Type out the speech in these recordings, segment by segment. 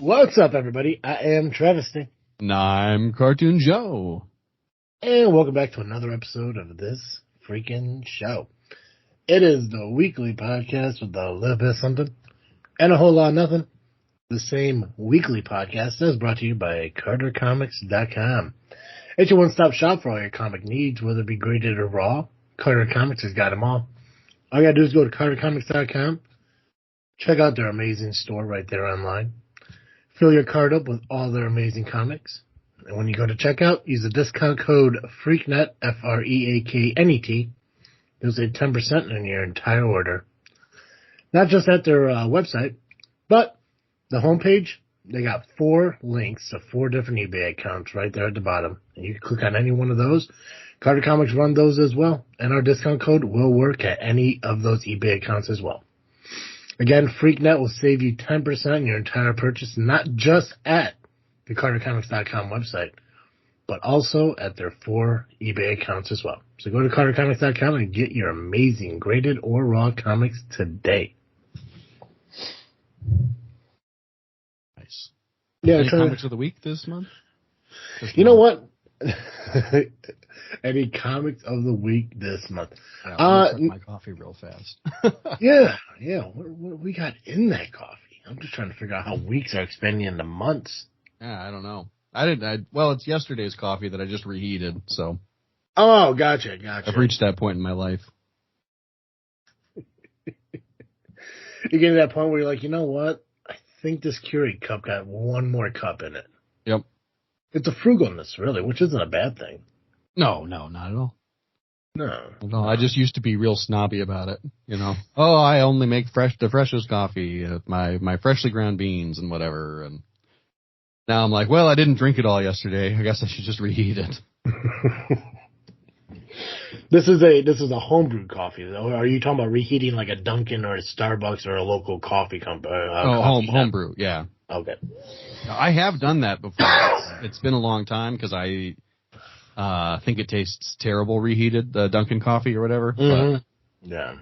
What's up, everybody? I am Travesty. And I'm Cartoon Joe. And welcome back to another episode of this freaking show. It is the weekly podcast with a little bit of something and a whole lot of nothing. The same weekly podcast is brought to you by CarterComics.com. It's your one-stop shop for all your comic needs, whether it be graded or raw. Carter Comics has got them all. All you gotta do is go to CarterComics.com. Check out their amazing store right there online. Fill your cart up with all their amazing comics. And when you go to checkout, use the discount code FREAKNET, FREAKNET. You'll save 10% on your entire order. Not just at their website, but the homepage, they got 4 links to 4 different eBay accounts right there at the bottom. And you can click on any one of those. Carter Comics run those as well. And our discount code will work at any of those eBay accounts as well. Again, FreakNet will save you 10% on your entire purchase, not just at the CarterComics.com website, but also at their 4 eBay accounts as well. So go to CarterComics.com and get your amazing graded or raw comics today. Nice. Yeah, Any comics of the week this month? You know what? Any comics of the week this month? I'll drink my coffee real fast. Yeah. What we got in that coffee? I'm just trying to figure out how weeks are expanding into months. Yeah, I don't know. Well, it's yesterday's coffee that I just reheated, so. Oh, gotcha. I've reached that point in my life. You get to that point where you're like, you know what? I think this Keurig cup got one more cup in it. Yep. It's a frugalness, really, which isn't a bad thing. No, not at all. No. I just used to be real snobby about it, you know. Oh, I only make the freshest coffee, my freshly ground beans and whatever. And now I'm like, well, I didn't drink it all yesterday. I guess I should just reheat it. This is a homebrewed coffee, though. Are you talking about reheating like a Dunkin' or a Starbucks or a local coffee company? Homebrew, yeah. Okay. I have done that before. It's been a long time because I think it tastes terrible reheated, the Dunkin' coffee or whatever. Mm-hmm. But yeah.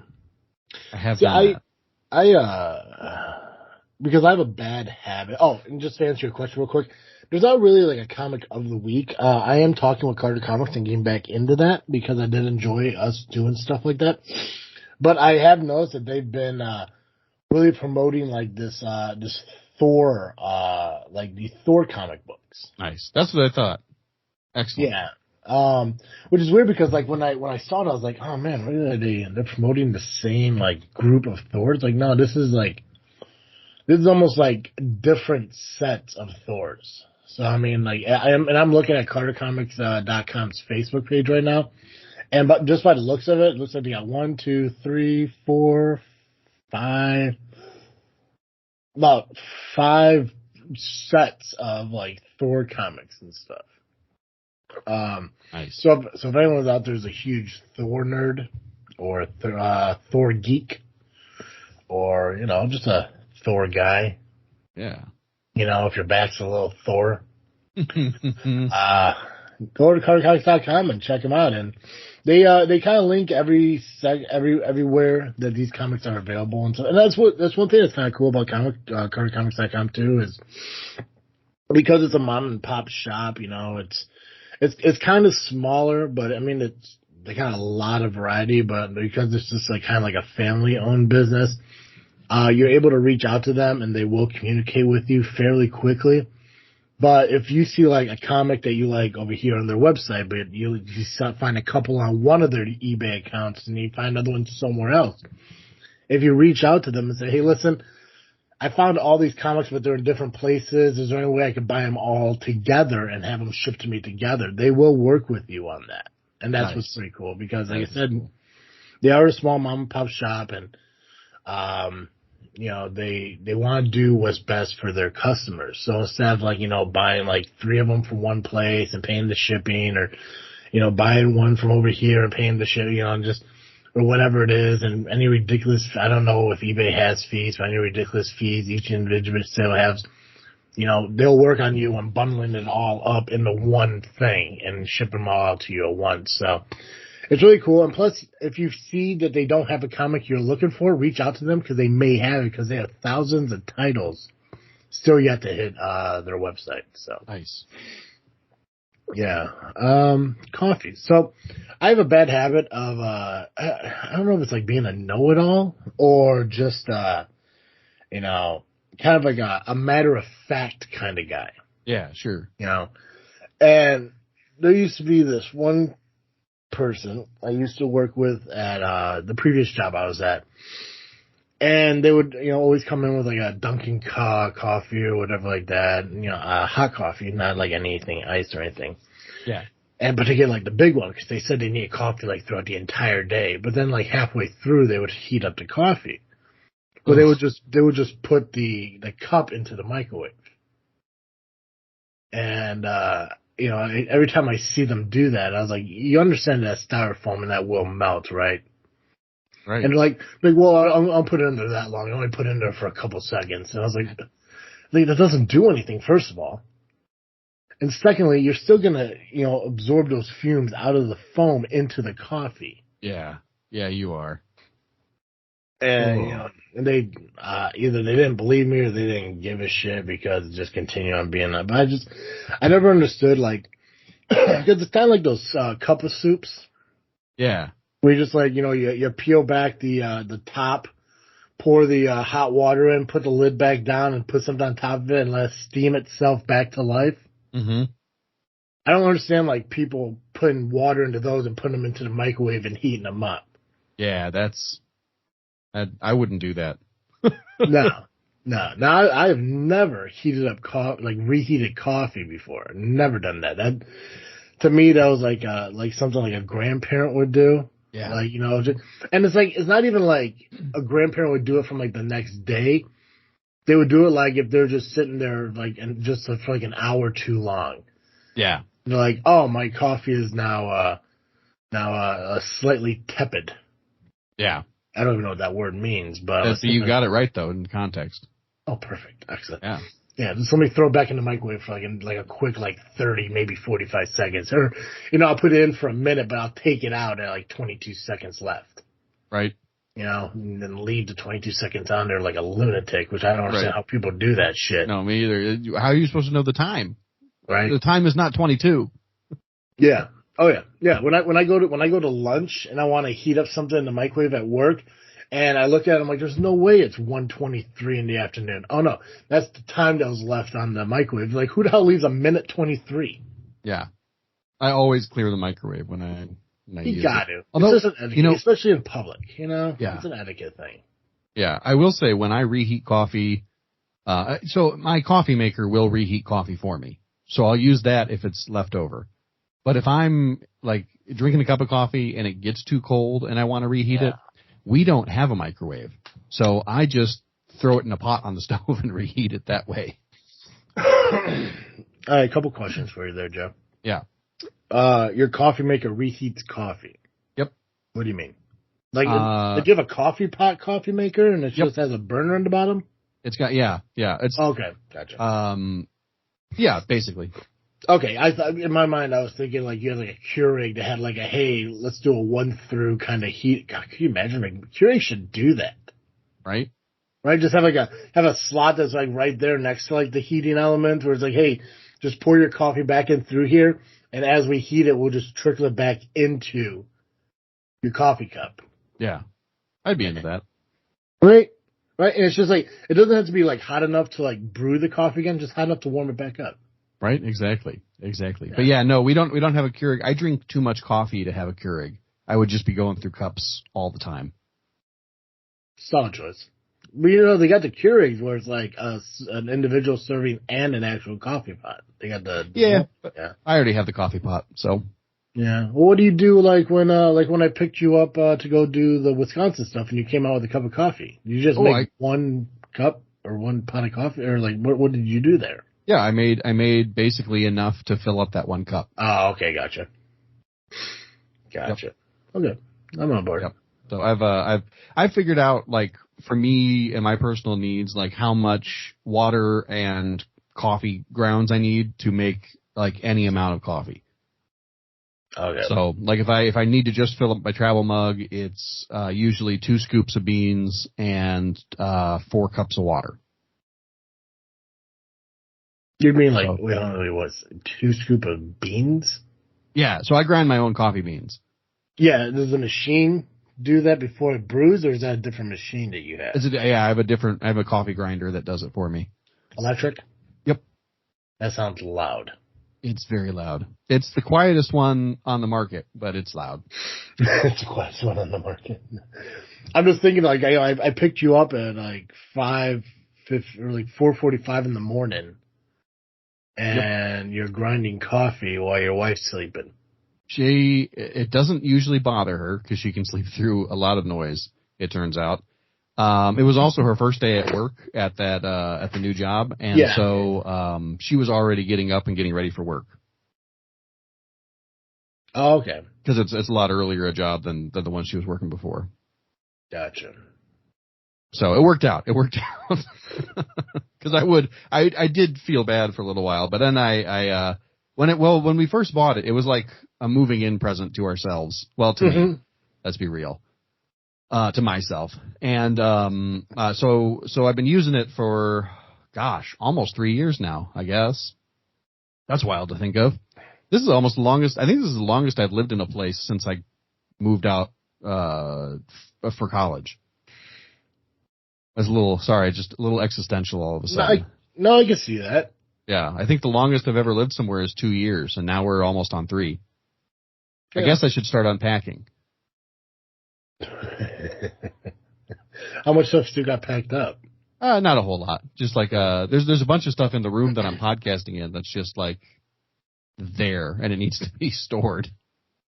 I have done that. Because I have a bad habit. Oh, and just to answer your question real quick, there's not really like a comic of the week. I am talking with Carter Comics and getting back into that because I did enjoy us doing stuff like that. But I have noticed that they've been really promoting like this Thor, like the Thor comic books. Nice. That's what I thought. Excellent. Yeah. Which is weird because like when I saw it, I was like, oh man, really they're promoting the same like group of Thors. Like, no, this is almost like different sets of Thors. So I mean, like I'm looking at CarterComics.com's Facebook page right now, and just by the looks of it looks like they got 1, 2, 3, 4, 5, about 5 sets of like Thor comics and stuff. Nice. So if anyone's out there's a huge Thor nerd or Thor geek, or just a Thor guy. Yeah. If your back's a little Thor, go to CarterComics.com and check them out. And they kind of link everywhere that these comics are available and so. And that's one thing that's kind of cool about CarterComics.com too, is because it's a mom and pop shop. It's kind of smaller, but I mean they got a lot of variety. But because it's just like kind of like a family owned business. You're able to reach out to them and they will communicate with you fairly quickly. But if you see like a comic that you like over here on their website, but you find a couple on one of their eBay accounts and you find other ones somewhere else, if you reach out to them and say, hey, listen, I found all these comics, but they're in different places. Is there any way I could buy them all together and have them shipped to me together? They will work with you on that. And that's what's pretty cool because, like I said, they are a small mom and pop shop and, they want to do what's best for their customers. So instead of like, buying like 3 of them from one place and paying the shipping or, buying one from over here and paying the shipping, or whatever it is. And any ridiculous, I don't know if eBay has fees, but any ridiculous fees each individual sale has, they'll work on you on bundling it all up into one thing and ship them all out to you at once. So it's really cool. And plus, if you see that they don't have a comic you're looking for, reach out to them because they may have it because they have thousands of titles Still yet to hit their website. So Nice. yeah, coffee. So I have a bad habit of I don't know if it's like being a know-it-all or just you know, kind of like a matter of fact kind of guy. Yeah, sure. You know, and there used to be this one person I used to work with at the previous job I was at. And they would, always come in with like a Dunkin' coffee or whatever like that. Hot coffee, not like anything iced or anything. Yeah. But to get like the big one, because they said they need coffee like throughout the entire day. But then like halfway through, they would heat up the coffee. But they would just put the cup into the microwave. And every time I see them do that, I was like, you understand that styrofoam and that will melt, right? Right. And like, well, I'll put it in there that long. I only put it in there for a couple seconds. And I was like, that doesn't do anything, first of all. And secondly, you're still going to, absorb those fumes out of the foam into the coffee. Yeah. Yeah, you are. And, and they, either they didn't believe me or they didn't give a shit because it just continued on being that. But I never understood, like, because it's kind of like those cup of soups. Yeah. Where you just like, you peel back the top, pour the hot water in, put the lid back down, and put something on top of it and let it steam itself back to life. Mm-hmm. I don't understand, like, people putting water into those and putting them into the microwave and heating them up. Yeah, I wouldn't do that. No. I have never heated up reheated coffee before. Never done that. That, to me, that was like something like a grandparent would do. Yeah. Like, and it's not even like a grandparent would do it from like the next day. They would do it like if they're just sitting there like and just for like an hour too long. Yeah. And they're like, oh, my coffee is now slightly tepid. Yeah. I don't even know what that word means, but you got it right though in context. Oh, perfect, excellent. Yeah. Yeah, just let me throw it back in the microwave for like a quick 30, maybe 45 seconds. Or, I'll put it in for a minute, but I'll take it out at like 22 seconds left. Right. And then leave the 22 seconds on there like a lunatic, which I don't understand how people do that shit. No, me either. How are you supposed to know the time? Right. The time is not 22. Yeah. Oh yeah. Yeah. When I go to lunch and I want to heat up something in the microwave at work, and I look at it, I'm like, there's no way it's 1:23 in the afternoon. Oh no, that's the time that was left on the microwave. Like, who the hell leaves a minute 23? Yeah, I always clear the microwave when I you got to. Although, it's just an etiquette, especially in public. Yeah, it's an etiquette thing. Yeah, I will say when I reheat coffee, so my coffee maker will reheat coffee for me, so I'll use that if it's left over. But if I'm like drinking a cup of coffee and it gets too cold and I want to reheat it, we don't have a microwave. So I just throw it in a pot on the stove and reheat it that way. All right, a couple questions for you there, Joe. Yeah. Your coffee maker reheats coffee. Yep. What do you mean? Like, did you have a coffee pot coffee maker and it just has a burner on the bottom? It's got, yeah. It's okay, gotcha. Yeah, basically. Okay, I thought in my mind I was thinking like you had like a Keurig that had like a hey, let's do a 1-through kind of heat. God, can you imagine? Like, Keurig should do that, right? Right, just have a slot that's like right there next to like the heating element, where it's like, hey, just pour your coffee back in through here, and as we heat it, we'll just trickle it back into your coffee cup. Yeah, I'd be into that. Right, and it's just like it doesn't have to be like hot enough to like brew the coffee again, just hot enough to warm it back up. Right, exactly. Yeah. But yeah, no, we don't have a Keurig. I drink too much coffee to have a Keurig. I would just be going through cups all the time. Solid choice. But they got the Keurigs where it's like an individual serving and an actual coffee pot. They got the I already have the coffee pot, so. Yeah. Well, what do you do like when I picked you up to go do the Wisconsin stuff and you came out with a cup of coffee? You just make one cup or one pot of coffee, or like what did you do there? Yeah, I made basically enough to fill up that one cup. Oh, okay, gotcha. Yep. Okay, I'm on board. Yep. So I've figured out, like, for me and my personal needs, like how much water and coffee grounds I need to make like any amount of coffee. Okay. So like if I need to just fill up my travel mug, it's usually 2 scoops of beans and 4 cups of water. You mean like, So, wait, only what's 2 scoop of beans? yeah, so I grind my own coffee beans. Yeah, does the machine do that before it brews, or is that a different machine that you have? Yeah, I have a coffee grinder that does it for me. Electric? Yep. That sounds loud. It's very loud. It's the quietest one on the market, but it's loud. It's the quietest one on the market. I'm just thinking, like, I picked you up at like 5:50 or like 4:45 in the morning, and you're grinding coffee while your wife's sleeping. It doesn't usually bother her because she can sleep through a lot of noise, it turns out. It was also her first day at work at the new job. And so, she was already getting up and getting ready for work. Oh, okay. Cause it's a lot earlier a job than the one she was working before. Gotcha. So it worked out. Cause I did feel bad for a little while, but then when we first bought it, it was like a moving in present to ourselves. Well, to me, let's be real. To myself. And, so I've been using it for, almost 3 years now, I guess. That's wild to think of. This is almost the longest, I think this is the longest I've lived in a place since I moved out, for college. That's just a little existential all of a sudden. No, I can see that. Yeah, I think the longest I've ever lived somewhere is 2 years, and now we're almost on 3. Yeah. I guess I should start unpacking. How much stuff still got packed up? Not a whole lot. Just like there's a bunch of stuff in the room that I'm podcasting in that's just like there and it needs to be stored.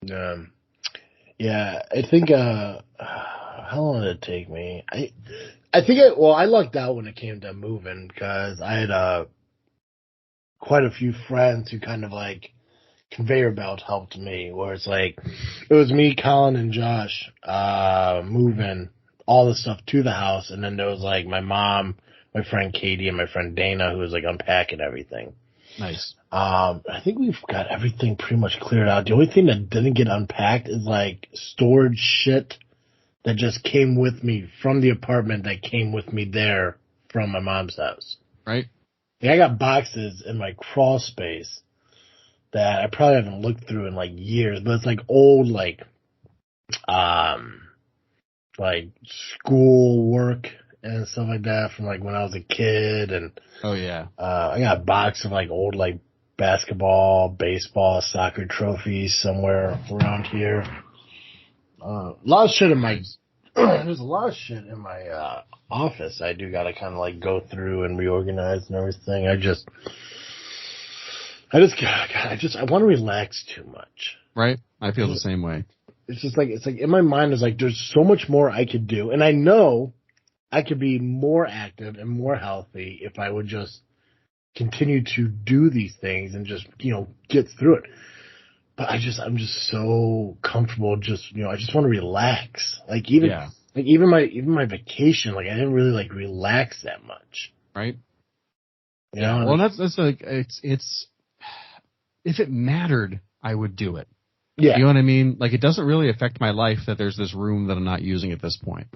Yeah, I think how long did it take me? I think I lucked out when it came to moving because I had quite a few friends who kind of like conveyor belt helped me, where it's like it was me, Colin, and Josh moving all the stuff to the house, and then there was like my mom, my friend Katie, and my friend Dana who was like unpacking everything. Nice. I think we've got everything pretty much cleared out. The only thing that didn't get unpacked is like storage shit that just came with me from the apartment that came with me there from my mom's house. Right. Like, I got boxes in my crawl space that I probably haven't looked through in like years, but it's like old, like school work and stuff like that from like when I was a kid. And oh yeah, I got a box of like old like basketball, baseball, soccer trophies somewhere around here. A lot of shit in my there's a lot of shit in my office. I do gotta kind of like go through and reorganize and everything. I want to relax too much. Right. I feel the same way. It's like in my mind, it's like, there's so much more I could do. And I know I could be more active and more healthy if I would just continue to do these things and just, get through it. But I'm just so comfortable. Just, I just want to relax. Like even my vacation, like I didn't really like relax that much. Right. Yeah. Well, that's like, it's, if it mattered, I would do it. Yeah. You know what I mean? Like, it doesn't really affect my life that there's this room that I'm not using at this point,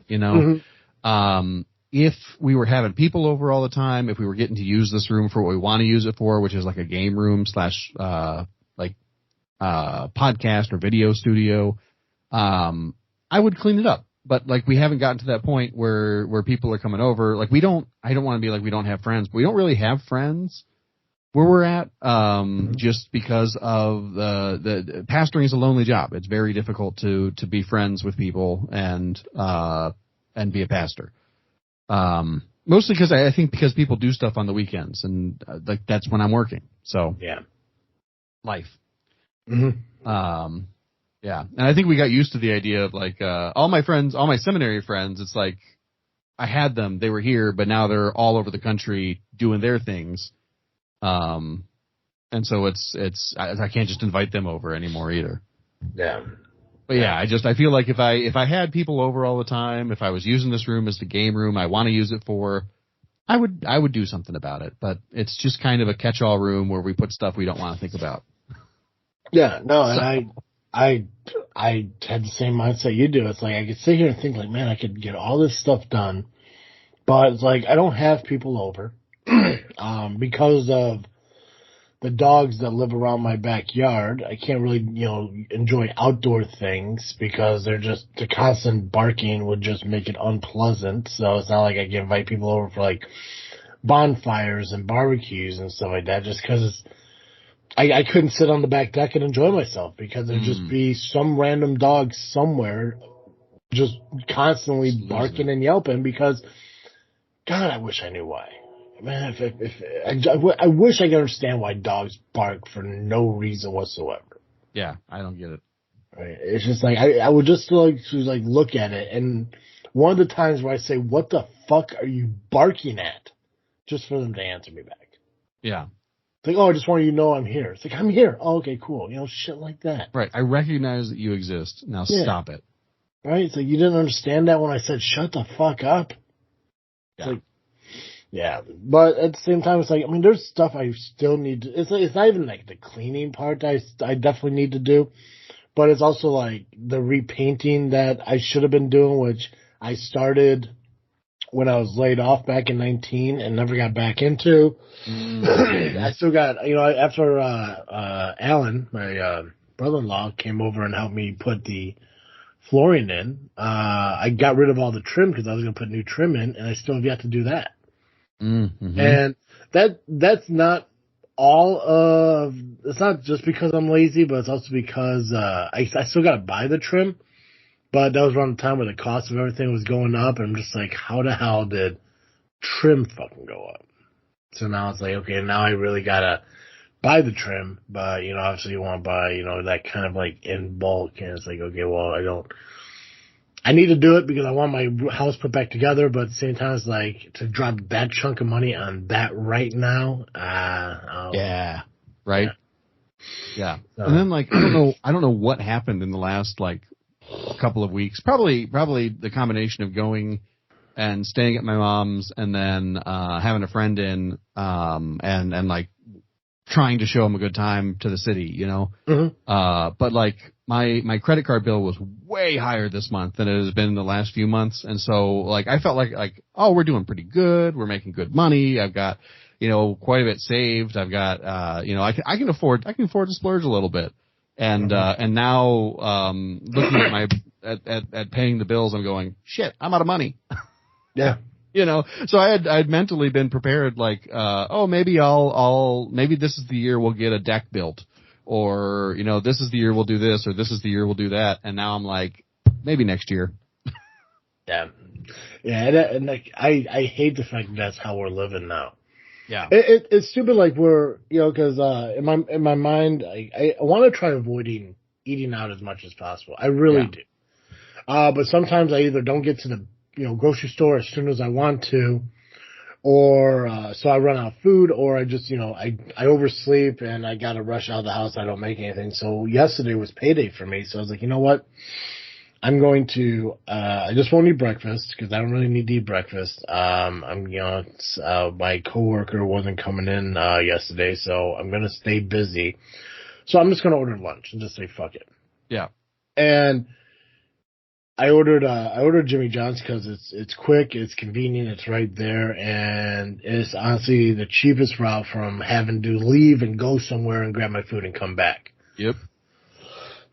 If we were having people over all the time, if we were getting to use this room for what we want to use it for, which is like a game room / podcast or video studio, I would clean it up. But like, we haven't gotten to that point where people are coming over. Like, I don't want to be like, we don't have friends, but we don't really have friends where we're at, just because of the pastoring is a lonely job. It's very difficult to be friends with people and be a pastor. Mostly because people do stuff on the weekends and like that's when I'm working. So yeah, life. Mm-hmm. Yeah. And I think we got used to the idea of like, all my seminary friends, it's like I had them, they were here, but now they're all over the country doing their things. And so I can't just invite them over anymore either. Yeah. But yeah, I feel like if I had people over all the time, if I was using this room as the game room I want to use it for, I would do something about it. But it's just kind of a catch-all room where we put stuff we don't want to think about. Yeah, no, and I had the same mindset you do. It's like I could sit here and think like, man, I could get all this stuff done, but it's like I don't have people over because of the dogs that live around my backyard. I can't really, enjoy outdoor things because the constant barking would just make it unpleasant. So it's not like I can invite people over for like bonfires and barbecues and stuff like that just because I couldn't sit on the back deck and enjoy myself because there'd just be some random dog somewhere just constantly barking and yelping because, God, I wish I knew why. Man, I wish I could understand why dogs bark for no reason whatsoever. Yeah, I don't get it. Right? It's just like, I would just like to like look at it, and one of the times where I say, what the fuck are you barking at? Just for them to answer me back. Yeah. It's like, oh, I just want you to know I'm here. It's like, I'm here. Oh, okay, cool. Shit like that. Right. I recognize that you exist. Now stop it. Right? It's like, you didn't understand that when I said, shut the fuck up. It's like, yeah. But at the same time, it's like, I mean, there's stuff I still need to, it's not even like the cleaning part I definitely need to do, but it's also like the repainting that I should have been doing, which I started when I was laid off back in 19 and never got back into. I still got, after Alan, my brother-in-law, came over and helped me put the flooring in, I got rid of all the trim because I was going to put new trim in, and I still have yet to do that. Mm-hmm. And that's not all of, it's not just because I'm lazy, but it's also because I still got to buy the trim. But that was around the time where the cost of everything was going up, and I'm just like, how the hell did trim fucking go up? So now it's like, okay, now I really gotta buy the trim, but, obviously you want to buy, that kind of like in bulk, and it's like, okay, well, I need to do it because I want my house put back together, but at the same time, it's like, to drop that chunk of money on that right now, yeah. Right? Yeah. So. And then, like, I don't know what happened in the last, like, couple of weeks, probably the combination of going and staying at my mom's and then having a friend in and like trying to show him a good time to the city, but like my credit card bill was way higher this month than it has been in the last few months, and so like I felt like oh, we're doing pretty good, we're making good money, I've got quite a bit saved, I've got I can afford to splurge a little bit. And now, looking at paying the bills, I'm going, shit, I'm out of money. Yeah. So I'd mentally been prepared, like, maybe maybe this is the year we'll get a deck built, or, this is the year we'll do this, or this is the year we'll do that. And now I'm like, maybe next year. Yeah. Yeah. And like, I hate the fact that that's how we're living now. Yeah, it's stupid. Like we're, because in my mind, I want to try avoiding eating out as much as possible. I really do. But sometimes I either don't get to the grocery store as soon as I want to, or so I run out of food, or I just I oversleep and I gotta rush out of the house. I don't make anything. So yesterday was payday for me. So I was like, you know what? I'm going to, I just won't eat breakfast because I don't really need to eat breakfast. My coworker wasn't coming in, yesterday, so I'm going to stay busy. So I'm just going to order lunch and just say, fuck it. Yeah. And I ordered Jimmy John's because it's quick, it's convenient, it's right there, and it's honestly the cheapest route from having to leave and go somewhere and grab my food and come back. Yep.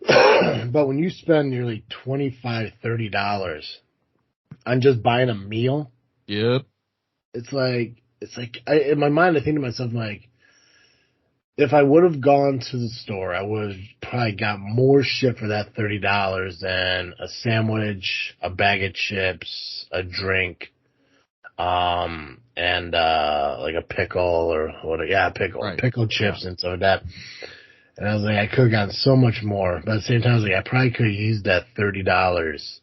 But when you spend nearly $25, $30 on just buying a meal, yep, it's like in my mind I think to myself, like, if I would have gone to the store, I would have probably got more shit for that $30 than a sandwich, a bag of chips, a drink, and like a pickle or what? Yeah, pickle chips and so that. And I was like, I could have gotten so much more. But at the same time, I was like, I probably could have used that $30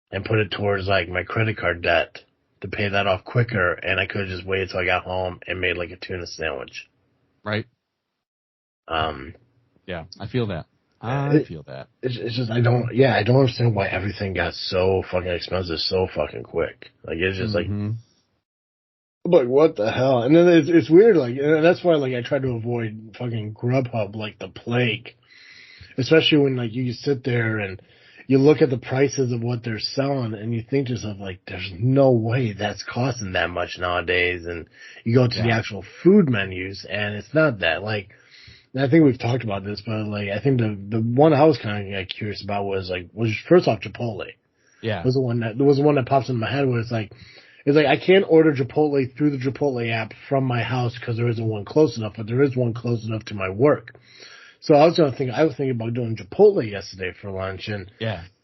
and put it towards, like, my credit card debt to pay that off quicker. And I could have just waited till I got home and made, like, a tuna sandwich. Right. Yeah, I feel that. Feel that. It's just, I don't understand why everything got so fucking expensive so fucking quick. Like, it's just like, I'm like, what the hell? And then it's weird, like, and that's why, like, I try to avoid fucking Grubhub like the plague. Especially when, like, you sit there and, you look at the prices of what they're selling and you think to yourself, like, there's no way that's costing that much nowadays. And you go to the actual food menus and it's not that. Like, and I think we've talked about this, but like, I think the one I was kind of curious about was first off Chipotle. Yeah. Was the one that pops into my head where it's like I can't order Chipotle through the Chipotle app from my house because there isn't one close enough, but there is one close enough to my work. So I was thinking about doing Chipotle yesterday for lunch, and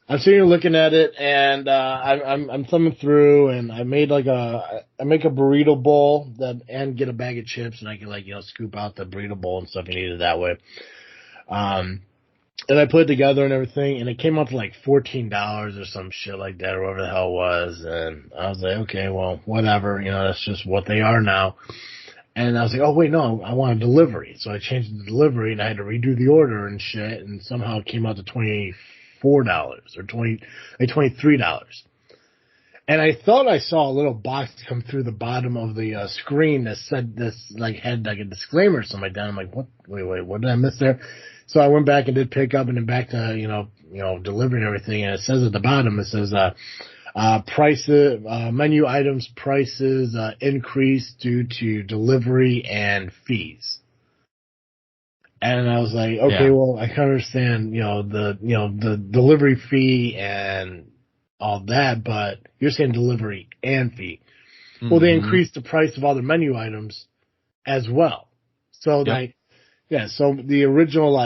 I'm sitting here looking at it, and I'm thumbing through, and I make a burrito bowl and get a bag of chips, and I can scoop out the burrito bowl and stuff and eat it that way. And I put it together and everything, and it came out to like $14 or some shit like that, or whatever the hell it was. And I was like, okay, well, whatever, that's just what they are now. And I was like, oh wait, no, I want a delivery. So I changed the delivery and I had to redo the order and shit, and somehow it came out to $24 or $23. And I thought I saw a little box come through the bottom of the screen that said this, had like a disclaimer or something like that. I'm like, what? Wait, what did I miss there? So I went back and did pick up and then back to, delivery and everything. And it says at the bottom, it says, prices, menu items prices, increase due to delivery and fees. And I was like, okay, well, I can understand, the delivery fee and all that, but you're saying delivery and fee. Mm-hmm. Well, they increased the price of other menu items as well. So so the original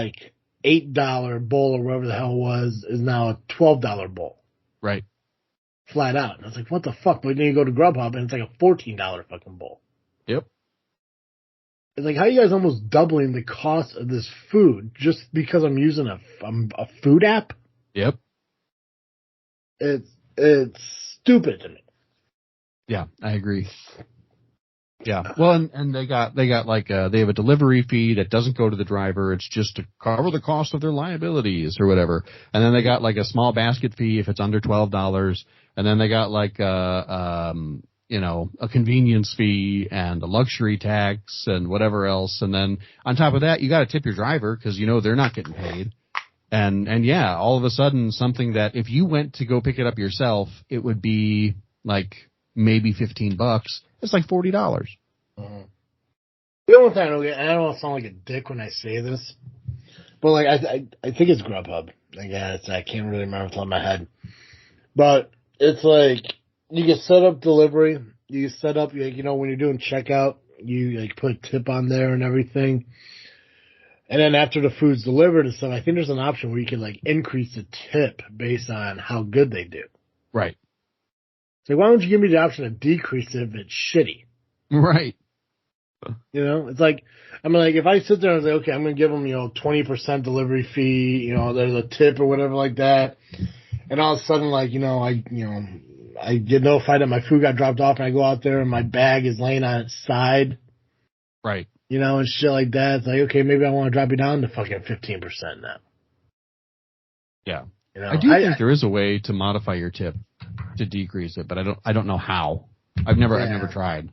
$8 bowl or whatever the hell it was is now a $12 bowl. Right. Flat out. And I was like, what the fuck? But then you go to Grubhub and it's like a $14 fucking bowl. Yep. It's like, how are you guys almost doubling the cost of this food just because I'm using a food app? Yep. It's stupid to me. Yeah, I agree. Yeah. Well, and they got they have a delivery fee that doesn't go to the driver. It's just to cover the cost of their liabilities or whatever. And then they got a small basket fee if it's under $12. And then they got a convenience fee and a luxury tax and whatever else. And then on top of that, you got to tip your driver because they're not getting paid. And all of a sudden something that if you went to go pick it up yourself, it would be maybe $15. It's like $40. Mm-hmm. The only thing I don't get, and I don't want to sound like a dick when I say this, but I think it's Grubhub. Again, I can't really remember off the top of my head. But it's you can set up delivery. You set up, when you're doing checkout, you put a tip on there and everything. And then after the food's delivered and stuff, I think there's an option where you can increase the tip based on how good they do. Right. So why don't you give me the option to decrease it if it's shitty? Right. It's if I sit there and say, okay, I'm going to give them, 20% delivery fee, there's a tip or whatever like that. And all of a sudden, I get notified that my food got dropped off and I go out there and my bag is laying on its side. Right. And shit like that. It's okay, maybe I want to drop you down to fucking 15% now. Yeah. I think there is a way to modify your tip to decrease it, but I don't know how. I've never tried.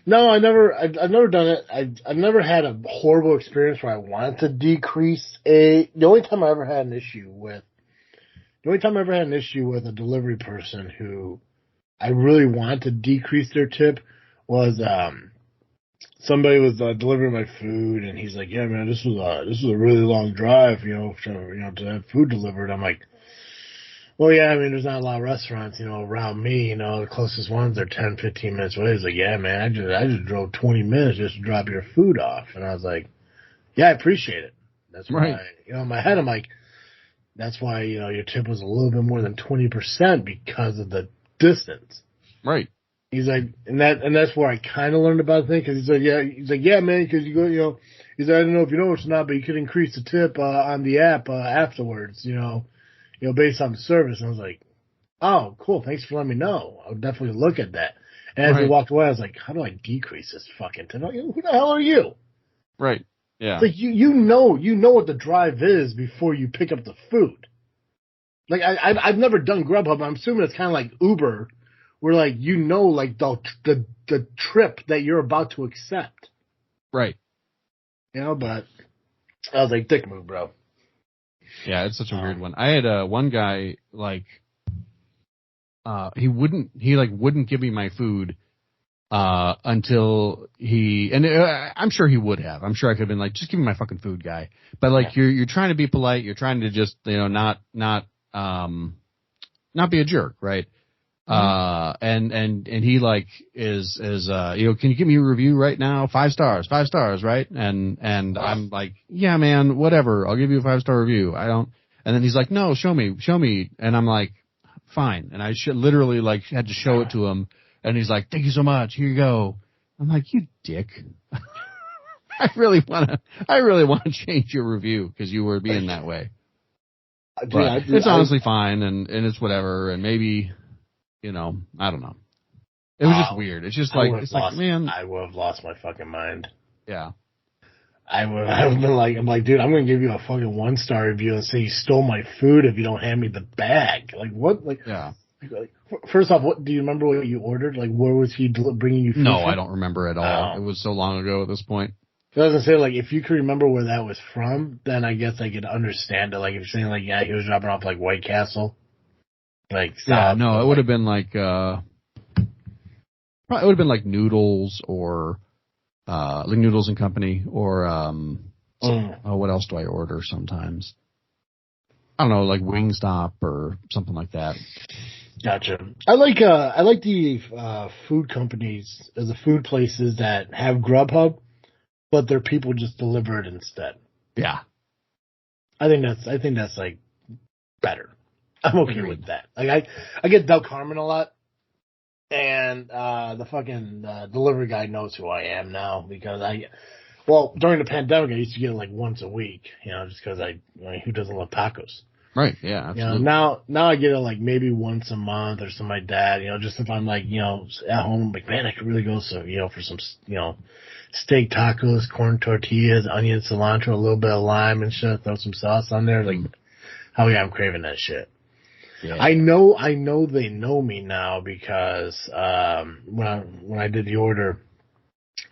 No, I've never done it. I've never had a horrible experience where I wanted to decrease the only time I ever had an issue with a delivery person who I really wanted to decrease their tip was, somebody was delivering my food and he's like, yeah, man, this was a really long drive, to have food delivered. I'm like, well, yeah, I mean, there's not a lot of restaurants, around me, the closest ones are 10, 15 minutes away. He's like, yeah, man, I just drove 20 minutes just to drop your food off. And I was like, yeah, I appreciate it. That's why, in my head, I'm like, that's why, your tip was a little bit more than 20% because of the distance. Right. He's like, and that's where I kind of learned about the thing, because he's like, yeah, man, because you go, he's like, I don't know if you know it's not, but you could increase the tip on the app afterwards, based on the service. And I was like, oh, cool, thanks for letting me know. I'll definitely look at that. And as we walked away, I was like, how do I decrease this fucking tip? Who the hell are you? Right. Yeah. It's like you know what the drive is before you pick up the food. I've never done Grubhub. I'm assuming it's kind of like Uber, where the trip that you're about to accept. Right. But I was like, dick move, bro. Yeah, it's such a weird one. I had one guy like he wouldn't give me my food until I'm sure he would have. I'm sure I could have been like, just give me my fucking food, guy. But like you're trying to be polite, you're trying to just not be a jerk, right? And he like is can you give me a review right now? 5 stars, right? And I'm like, yeah, man, whatever. I'll give you a 5-star review. And then he's like, no, show me. And I'm like, fine. And I literally like had to show it to him. And he's like, thank you so much. Here you go. I'm like, you dick. I really want to change your review because you were being that way. But it's honestly fine and it's whatever. And maybe, I don't know. It was just weird. It's just like, man. I would have lost my fucking mind. Yeah. I would have been like, I'm like, dude, I'm going to give you a fucking 1-star review and say you stole my food if you don't hand me the bag. Like, what? Like, yeah. Like, first off, what do you remember what you ordered? Like, where was he bringing you food No, from? I don't remember at all. It was so long ago at this point. I was going to say, like, if you could remember where that was from, then I guess I could understand it. Like, if you're saying, like, yeah, he was dropping off, like, White Castle. Like, yeah, no, it would have been like, it would have been like Noodles or, like Noodles and Company or, what else do I order sometimes? I don't know, like Wingstop or something like that. Gotcha. I like the food companies, the food places that have Grubhub, but their people just deliver it instead. Yeah. I think that's like better. I'm okay with that. Like I get Del Carmen a lot, and the fucking delivery guy knows who I am now because during the pandemic I used to get it like once a week, just because who doesn't love tacos? Right. Yeah. Absolutely. Now I get it like maybe once a month or something like that. Just if I'm like at home, I'm like, man, I could really go for some steak tacos, corn tortillas, onion, cilantro, a little bit of lime and shit. Throw some sauce on there. Like, hell yeah, I'm craving that shit. Yeah. I know they know me now because when I did the order,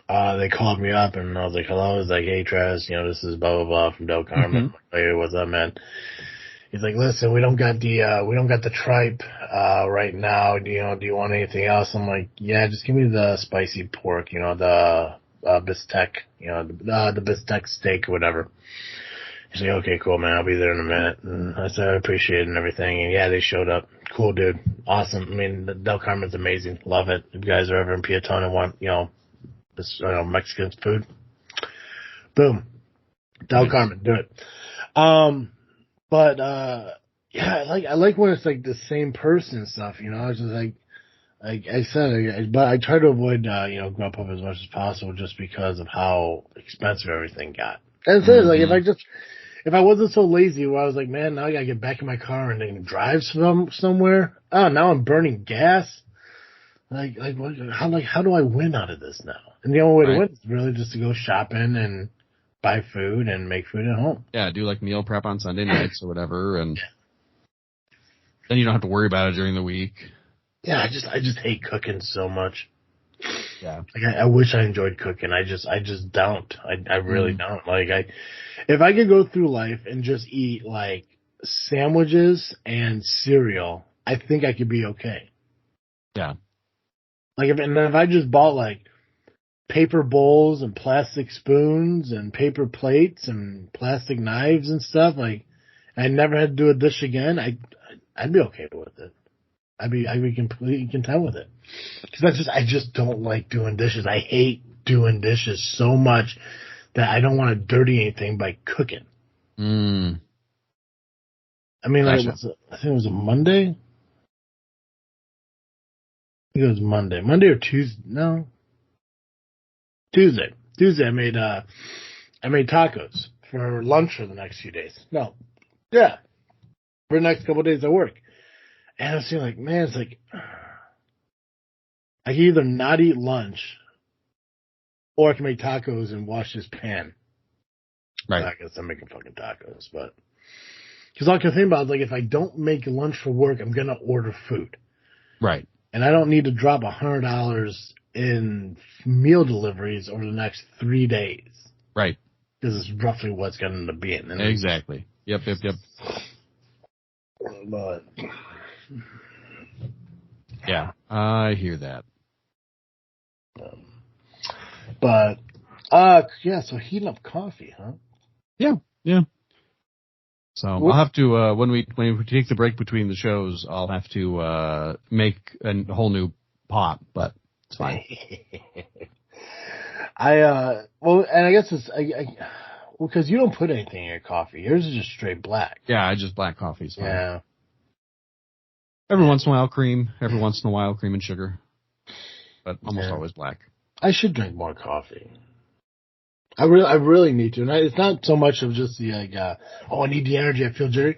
they called me up and I was like, hello. I was like, hey, Travis, this is blah blah blah from Del Carmen. Mm-hmm. Hey, what's up, man? He's like, listen, we don't got the tripe right now. Do you want anything else? I'm like, yeah, just give me the spicy pork, the bistec, the bistec steak or whatever. He's like, okay, cool, man. I'll be there in a minute. And I said, I appreciate it and everything. And yeah, they showed up. Cool, dude. Awesome. I mean, the Del Carmen's amazing. Love it. If you guys are ever in Piatone and want, this, Mexican food, boom. Del Carmen, do it. But yeah, I like when it's like the same person and stuff, It's just like I said, but I try to avoid, Grubhub as much as possible just because of how expensive everything got. And so, like, if I wasn't so lazy where I was like, man, now I gotta get back in my car and then drive somewhere. Oh, now I'm burning gas. How do I win out of this now? And the only way to win is really just to go shopping and buy food and make food at home. Yeah, do like meal prep on Sunday nights or whatever, and then you don't have to worry about it during the week. Yeah, I just hate cooking so much. Yeah. Like I wish I enjoyed cooking. I just don't. I really don't. Like if I could go through life and just eat like sandwiches and cereal, I think I could be okay. Yeah. Like if I just bought like paper bowls and plastic spoons and paper plates and plastic knives and stuff, like I never had to do a dish again, I'd be okay with it. I'd be completely content with it. Because I just don't like doing dishes. I hate doing dishes so much that I don't want to dirty anything by cooking. Mm. I mean, I think it was a Monday. I think it was Monday. Monday or Tuesday? No. Tuesday. I made tacos for lunch for the next few days. No. Yeah. For the next couple of days of work. And I was feeling like, man, it's like, I can either not eat lunch or I can make tacos and wash this pan. Right. I guess I'm making fucking tacos, but because all I can think about is like, if I don't make lunch for work, I'm going to order food. Right. And I don't need to drop $100 in meal deliveries over the next 3 days. Right. This is roughly what's going to end up being. Exactly. Yep. But Yeah, I hear that. But yeah. So heating up coffee, huh? Yeah. So I'll have to when we take the break between the shows, I'll have to make a whole new pot, but it's fine. Well, and I guess it's because you don't put anything in your coffee. Yours is just straight black. Yeah, I just black coffee is fine. Yeah. Every once in a while cream, every once in a while cream and sugar, but almost always black. I should drink more coffee. I really need to. And it's not so much of just the I need the energy, I feel jittery.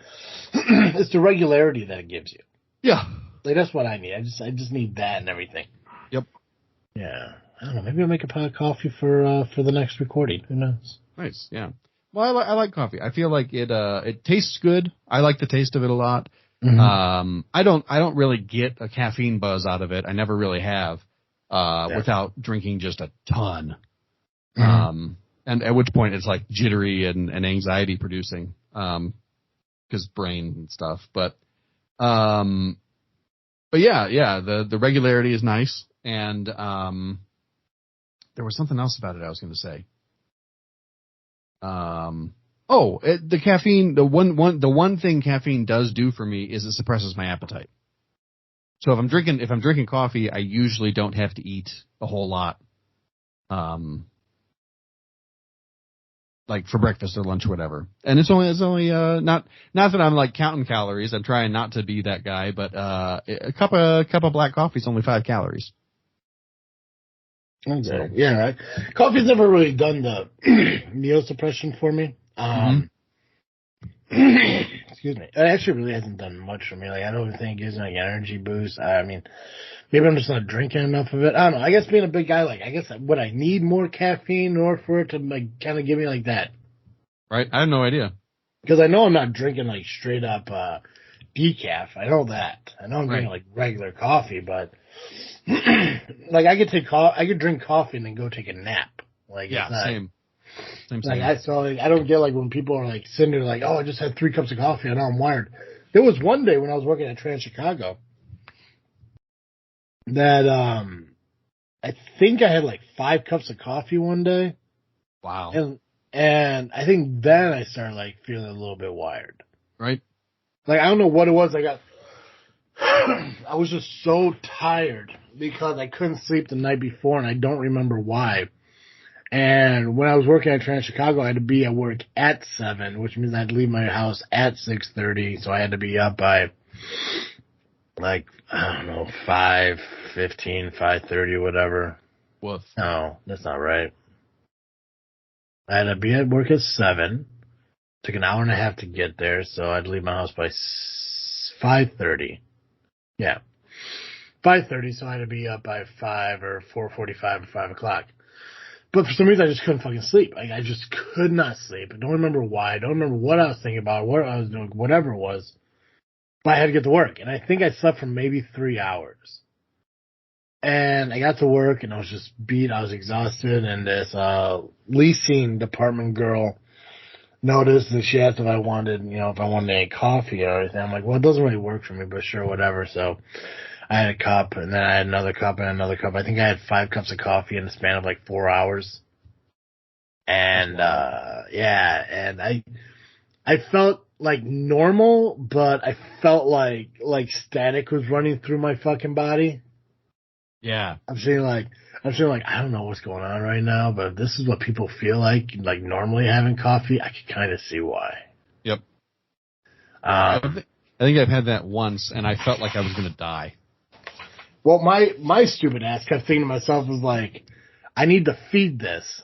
It's the regularity that it gives you. Yeah. Like that's what I need. I just need that and everything. Yep. Yeah. I don't know. Maybe I'll make a pot of coffee for the next recording. Who knows? Nice. Yeah. Well, I like coffee. I feel like it tastes good. I like the taste of it a lot. Mm-hmm. I don't really get a caffeine buzz out of it. I never really have, without drinking just a ton. Mm-hmm. And at which point it's like jittery and anxiety producing, cause brain and stuff. But yeah, the regularity is nice. And, there was something else about it I was going to say. The caffeine, the one thing caffeine does do for me is it suppresses my appetite. So if I'm drinking coffee, I usually don't have to eat a whole lot. Like for breakfast or lunch or whatever. And it's only not that I'm like counting calories. I'm trying not to be that guy, but a cup of black coffee is only 5 calories. Okay. So. Yeah, coffee's never really done the meal suppression for me. Excuse me. It actually really hasn't done much for me. Like I don't think it gives me like energy boost. I mean, maybe I'm just not drinking enough of it. I don't know. I guess being a big guy, like I guess would I need more caffeine in order for it to like kind of give me like that? Right. I have no idea. Because I know I'm not drinking like straight up decaf. I know that. I know I'm drinking like regular coffee, but like I could drink coffee and then go take a nap. Like same. Like I don't get like when people are like sitting there like, oh, I just had 3 cups of coffee and now I'm wired. There was one day when I was working at Trans Chicago that I think I had like 5 cups of coffee one day. Wow. And I think then I started like feeling a little bit wired. Right. Like I don't know what it was. I was just so tired because I couldn't sleep the night before and I don't remember why. And when I was working at Trans Chicago, I had to be at work at 7, which means I had to leave my house at 6:30. So I had to be up by like, I don't know, 5:15, 5:30, whatever. Woof. No, that's not right. I had to be at work at 7. Took an hour and a half to get there, so I'd leave my house by 5:30. Yeah. 5:30, so I had to be up by 5 or 4:45 or 5 o'clock. But for some reason, I just couldn't fucking sleep. Like, I just could not sleep. I don't remember why. I don't remember what I was thinking about, what I was doing, whatever it was. But I had to get to work. And I think I slept for maybe 3 hours. And I got to work, and I was just beat. I was exhausted. And this leasing department girl noticed, and she asked if I wanted any coffee or anything. I'm like, well, it doesn't really work for me, but sure, whatever. So I had a cup, and then I had another cup and another cup. I think I had 5 cups of coffee in the span of like 4 hours. And, and I felt like normal, but I felt like static was running through my fucking body. Yeah. I'm saying like, I don't know what's going on right now, but if this is what people feel like normally having coffee, I can kind of see why. Yep. I think I've had that once, and I felt like I was going to die. Well, my stupid ass kept thinking to myself was like, I need to feed this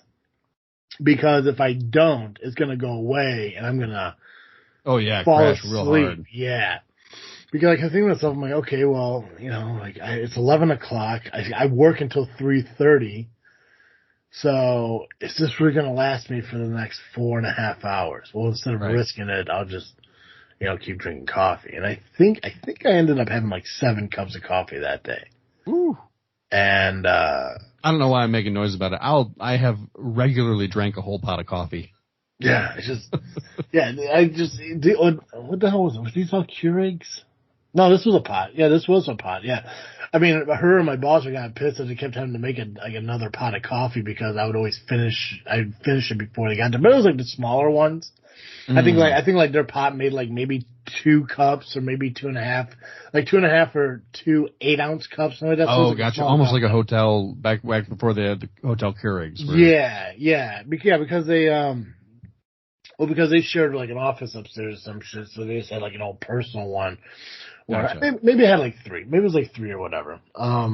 because if I don't, it's going to go away and I'm going to fall crash asleep. Real hard. Yeah. Because I kept thinking to myself, I'm like, okay, well, it's 11 o'clock. I work until 3:30. So is this really going to last me for the next 4.5 hours? Well, instead of risking it, I'll just, keep drinking coffee. And I think I ended up having like 7 cups of coffee that day. Ooh. And, I don't know why I'm making noise about it. I have regularly drank a whole pot of coffee. Yeah, it's just, what the hell was it? Was these all Keurigs? No, this was a pot. Yeah, this was a pot. Yeah. I mean, her and my boss were kind of pissed that they kept having to make another pot of coffee because I'd finish it before they got there. But it was like the smaller ones. I think their pot made like maybe 2 cups or maybe 2.5, like 2.5 or 2 8-ounce cups. Something like that. Oh, gotcha. Almost like a hotel back before they had the hotel Keurigs. Yeah. Because they shared like an office upstairs or some shit, so they just had like an old personal one. Gotcha. Maybe it had like 3. Maybe it was like 3 or whatever. I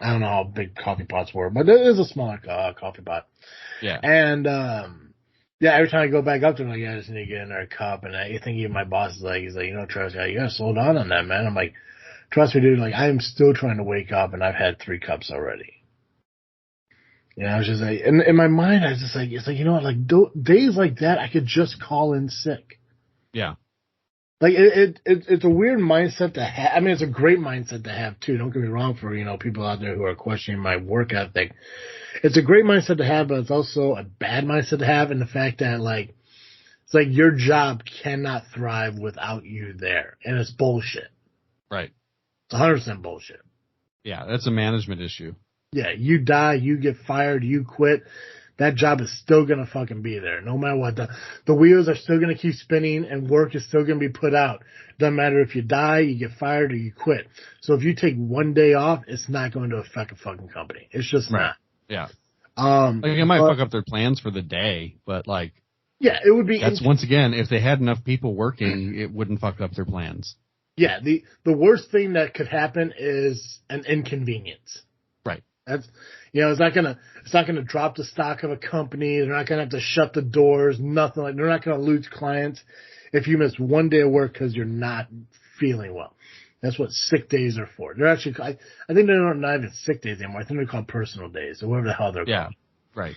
don't know how big coffee pots were, but it is a smaller coffee pot. Yeah. And every time I go back up to him, like, I just need to get another cup. And I think even my boss is like, he's like, Travis, you gotta slow down on that, man. I'm like, trust me, dude. Like, I am still trying to wake up, and I've had 3 cups already. I was just like, in my mind, I was just like, it's like, like days like that, I could just call in sick. Yeah. Like it's a weird mindset to have. I mean, it's a great mindset to have too. Don't get me wrong for people out there who are questioning my work ethic. It's a great mindset to have, but it's also a bad mindset to have in the fact that like it's like your job cannot thrive without you there, and it's bullshit. Right. It's 100% bullshit. Yeah, that's a management issue. Yeah, you die, you get fired, you quit. That job is still going to fucking be there. No matter what. The wheels are still going to keep spinning and work is still going to be put out. Doesn't matter if you die, you get fired, or you quit. So if you take one day off, it's not going to affect a fucking company. It's just not. Yeah. Like it might fuck up their plans for the day, but like. Yeah, it would be. That's once again, if they had enough people working, it wouldn't fuck up their plans. Yeah, the worst thing that could happen is an inconvenience. Right. That's, it's not gonna drop the stock of a company. They're not gonna have to shut the doors. Nothing like. They're not gonna lose clients if you miss one day of work because you're not feeling well. That's what sick days are for. They're actually, I think they're not even sick days anymore. I think they're called personal days or whatever the hell they're called. Yeah. Right.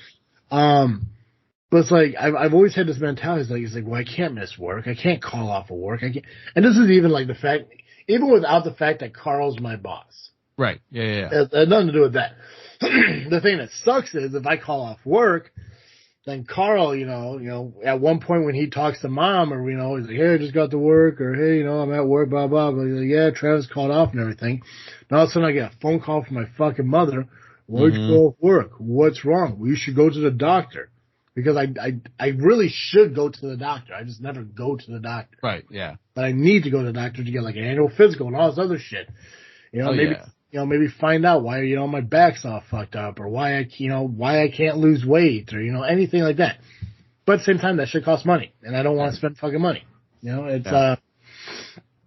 But it's like I've always had this mentality. It's like, well, I can't miss work. I can't call off of work. I can't. And this is even like the fact, even without the fact that Carl's my boss. Right. Yeah. It had nothing to do with that. The thing that sucks is if I call off work, then Carl, at one point when he talks to mom, or he's like, hey, I just got to work, or hey, I'm at work, blah blah. But he's like, yeah, Travis called off and everything. And all of a sudden I get a phone call from my fucking mother. Why'd you go off work? What's wrong? Well, you should go to the doctor. Because I really should go to the doctor. I just never go to the doctor. Right, yeah. But I need to go to the doctor to get like an annual physical and all this other shit. Maybe find out why, my back's all fucked up, or why I can't lose weight, or, anything like that. But at the same time, that shit costs money, and I don't want to spend fucking money. It's,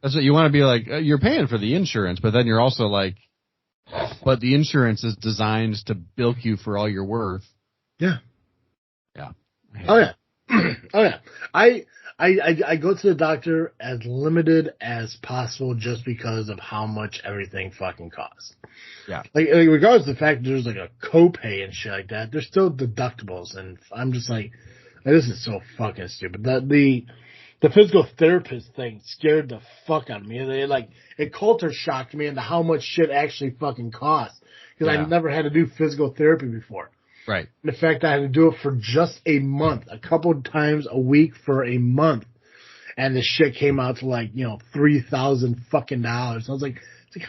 That's what you want to be like, you're paying for the insurance, but then you're also like, but the insurance is designed to bilk you for all you're worth. Yeah. Yeah. Oh yeah. I go to the doctor as limited as possible just because of how much everything fucking costs. Yeah. Like regardless of the fact that there's like a copay and shit like that, there's still deductibles, and I'm just like this is so fucking stupid. The physical therapist thing scared the fuck out of me. It culture shocked me into how much shit actually fucking costs, because I never had to do physical therapy before. Right. In fact, I had to do it for just a month, a couple of times a week for a month. And the shit came out to like, $3,000 fucking dollars. I was like,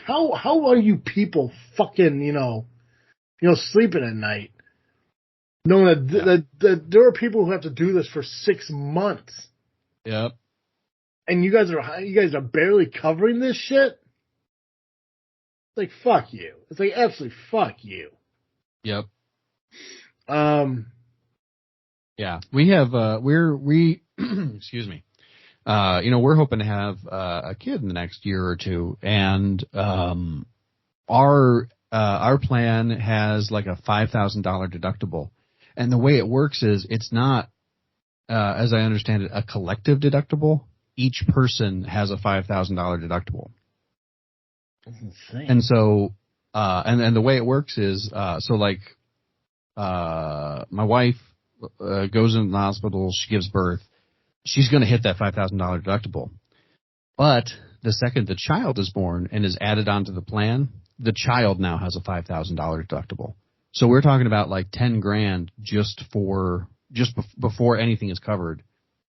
how are you people fucking, sleeping at night knowing that there are people who have to do this for 6 months. Yep. And you guys are barely covering this shit? It's like, fuck you. It's like, absolutely fuck you. Yep. Yeah, we have, excuse me. We're hoping to have, a kid in the next year or two, and, our plan has like a $5,000 deductible. And the way it works is it's not, as I understand it, a collective deductible. Each person has a $5,000 deductible. That's insane. And so, and the way it works is, my wife goes into the hospital, she gives birth, she's going to hit that $5,000 deductible. But the second the child is born and is added onto the plan, the child now has a $5,000 deductible. So we're talking about like $10,000 just for just before anything is covered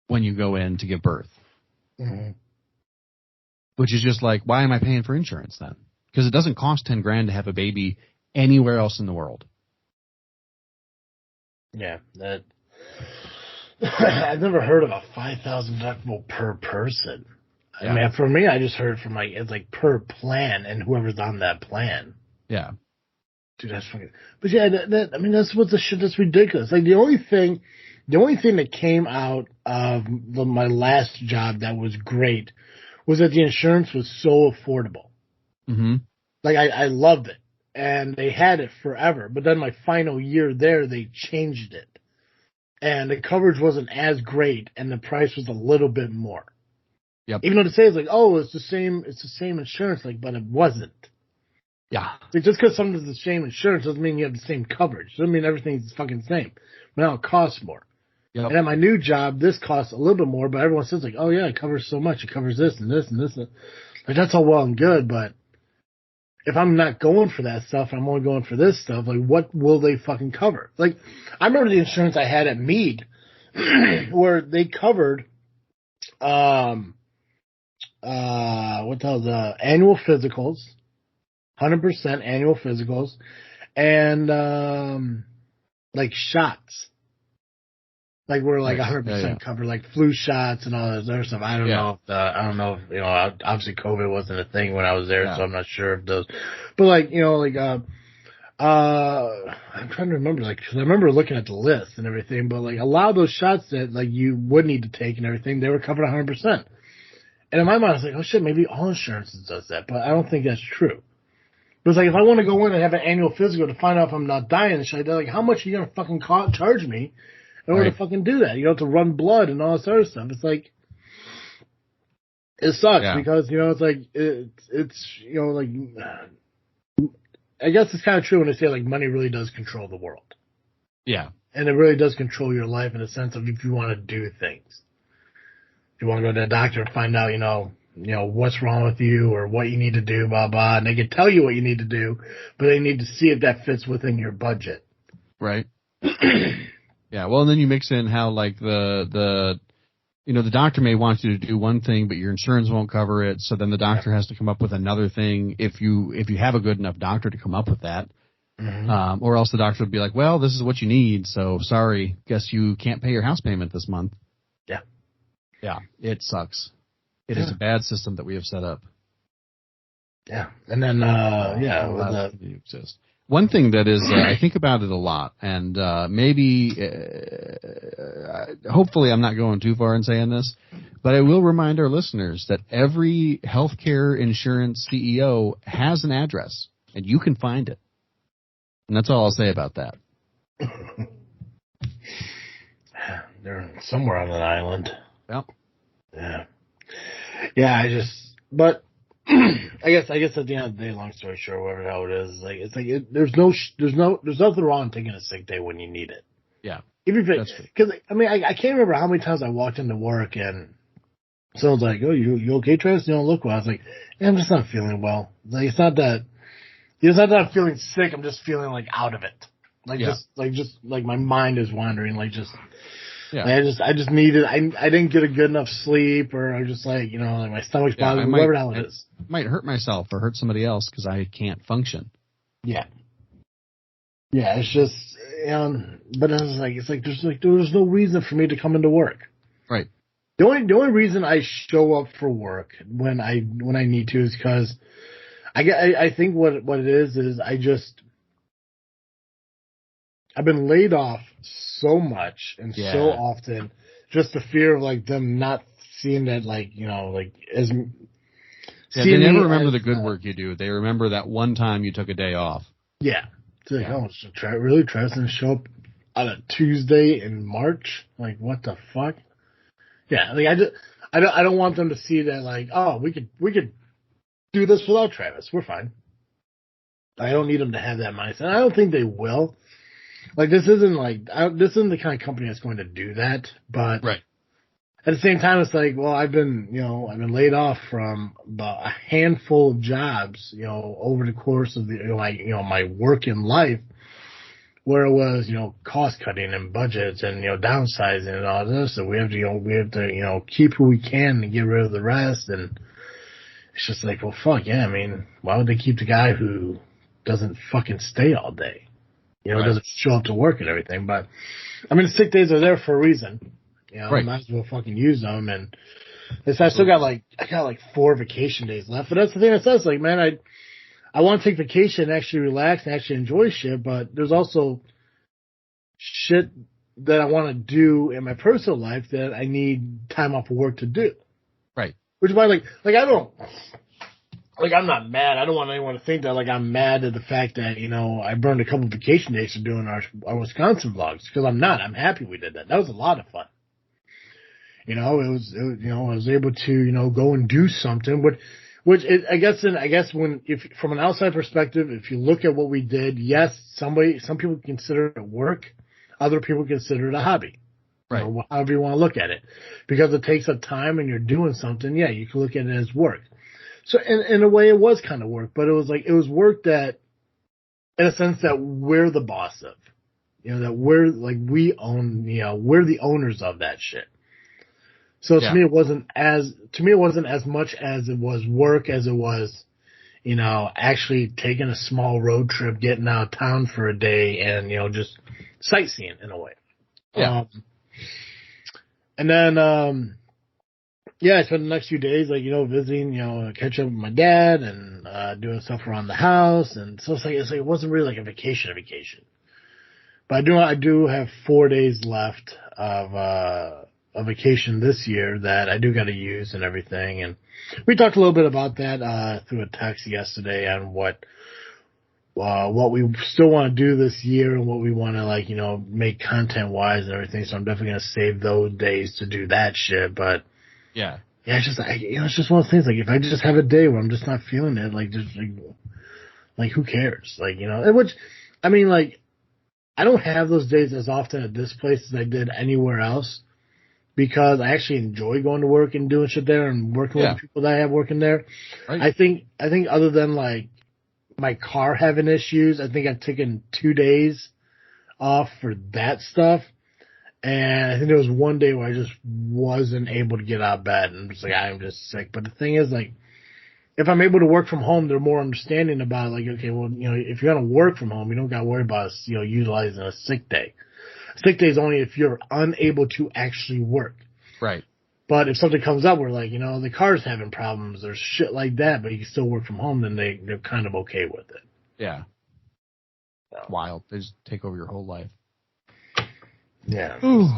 when you go in to give birth. Mm-hmm. Which is just like, why am I paying for insurance then? Because it doesn't cost $10,000 to have a baby anywhere else in the world. Yeah, that I've never heard of a $5,000 deductible per person. Yeah. I mean, for me, I just heard from it's like per plan and whoever's on that plan. Yeah, dude, that's fucking. But yeah, I mean, that's what the shit. That's ridiculous. Like the only thing that came out of my last job that was great was that the insurance was so affordable. Mm-hmm. Like I loved it, and they had it forever. But then my final year there, they changed it. And the coverage wasn't as great, and the price was a little bit more. Yep. Even though they say it's like, oh, it's the same insurance, like, but it wasn't. Yeah. Like, just because something's the same insurance doesn't mean you have the same coverage. It doesn't mean everything's fucking same. But now it costs more. Yep. And at my new job, this costs a little bit more, but everyone says like, oh yeah, it covers so much. It covers this and this and this. Like, that's all well and good, but if I'm not going for that stuff, I'm only going for this stuff, like, what will they fucking cover? Like, I remember the insurance I had at Mead, where they covered, what the hell, the annual physicals, 100% annual physicals, and, like, shots. Like, we're like 100% covered, like flu shots and all that other stuff. I don't know if, you know, obviously COVID wasn't a thing when I was there, so I'm not sure if those, but like, you know, like, I'm trying to remember, like, cause I remember looking at the list and everything, but like a lot of those shots that like you would need to take and everything, they were covered 100%. And in my mind, I was like, oh shit, maybe all insurances does that, but I don't think that's true. But it's like, if I want to go in and have an annual physical to find out if I'm not dying and shit, they're like, how much are you going to fucking charge me in order to fucking do that? You know, to run blood and all this other stuff. It's like, it sucks because, you know, it's like, it's, you know, like, I guess it's kind of true when they say like money really does control the world. Yeah. And it really does control your life in the sense of if you want to do things. If you want to go to the doctor and find out, you know, what's wrong with you or what you need to do, blah, blah. And they can tell you what you need to do, but they need to see if that fits within your budget. Right. Yeah, well, and then you mix in how, like, the doctor may want you to do one thing, but your insurance won't cover it, so then the doctor has to come up with another thing if you have a good enough doctor to come up with that. Mm-hmm. Or else the doctor would be like, well, this is what you need, so sorry, guess you can't pay your house payment this month. Yeah. Yeah, it sucks. It is a bad system that we have set up. Yeah, and then, exist. One thing that is, I think about it a lot, and maybe, hopefully I'm not going too far in saying this, but I will remind our listeners that every healthcare insurance CEO has an address, and you can find it. And that's all I'll say about that. They're somewhere on an island. Yep. Yeah. Yeah, but I guess at the end of the day, long story short, whatever the hell it is, there's nothing wrong in taking a sick day when you need it. Yeah. Because I mean, I can't remember how many times I walked into work and someone's like, "Oh, you okay, Travis? You don't look well." I was like, "Yeah, I'm just not feeling well." Like, it's not that I'm feeling sick. I'm just feeling like out of it. Just my mind is wandering. Like, just. Yeah. I just needed, I didn't get a good enough sleep, or I was just like, you know, like my stomach's bothering me, whatever the hell it is. I might hurt myself or hurt somebody else because I can't function. Yeah. Yeah, it's just, but it's like there's no reason for me to come into work. Right. The only reason I show up for work when I need to is because I think what it is I've been laid off so much and so often, just the fear of like them not seeing that, like, you know, like as. Yeah, they never remember the good work you do. They remember that one time you took a day off. Yeah. It's like, oh, really? Travis didn't show up on a Tuesday in March? Like, what the fuck? Yeah, like I don't want them to see that, like, oh, we could do this without Travis. We're fine. I don't need them to have that mindset. I don't think they will. Like, this isn't the kind of company that's going to do that, but right. At the same time, it's like, well, I've been laid off from a handful of jobs, over the course of my working life, where it was, cost cutting and budgets and, downsizing and all this. So we have to, keep who we can and get rid of the rest. And it's just like, well, fuck, yeah. I mean, why would they keep the guy who doesn't fucking stay all day? Right. Doesn't show up to work and everything. But, I mean, sick days are there for a reason. Right. Might as well fucking use them. And I still got I got 4 vacation days left. But that's the thing that says, like, man, I want to take vacation and actually relax and actually enjoy shit. But there's also shit that I want to do in my personal life that I need time off of work to do. Right. Which is why, I'm not mad. I don't want anyone to think that, I'm mad at the fact that, I burned a couple vacation days for doing our Wisconsin vlogs. Because I'm not. I'm happy we did that. That was a lot of fun. I was able to, go and do something. I guess from an outside perspective, if you look at what we did, yes, some people consider it work. Other people consider it a hobby. Right. However you want to look at it. Because it takes up time and you're doing something, yeah, you can look at it as work. So in a way it was kind of work, but it was work that, in a sense that we're the boss of. That we own, we're the owners of that shit. So to me it wasn't as much as it was work as it was, actually taking a small road trip, getting out of town for a day and, just sightseeing in a way. Yeah. And then, I spent the next few days, visiting, catch up with my dad and, doing stuff around the house. And so it wasn't really like a vacation. But I do have 4 days left of, a vacation this year that I do got to use and everything. And we talked a little bit about that, through a text yesterday on what we still want to do this year and what we want to make content wise and everything. So I'm definitely going to save those days to do that shit. But yeah, it's just one of those things. If I just have a day where I'm just not feeling it, who cares? Which, I mean, I don't have those days as often at this place as I did anywhere else because I actually enjoy going to work and doing shit there and working with the people that I have working there. Right. I think other than my car having issues, I think I've taken 2 days off for that stuff. And I think there was one day where I just wasn't able to get out of bed and was I'm just sick. But the thing is, if I'm able to work from home, they're more understanding about okay, well, if you're going to work from home, you don't got to worry about, utilizing a sick day. Sick day is only if you're unable to actually work. Right. But if something comes up where the car's having problems or shit like that, but you can still work from home, then they're kind of okay with it. Yeah. So. Wild. They just take over your whole life. Yeah. Ooh.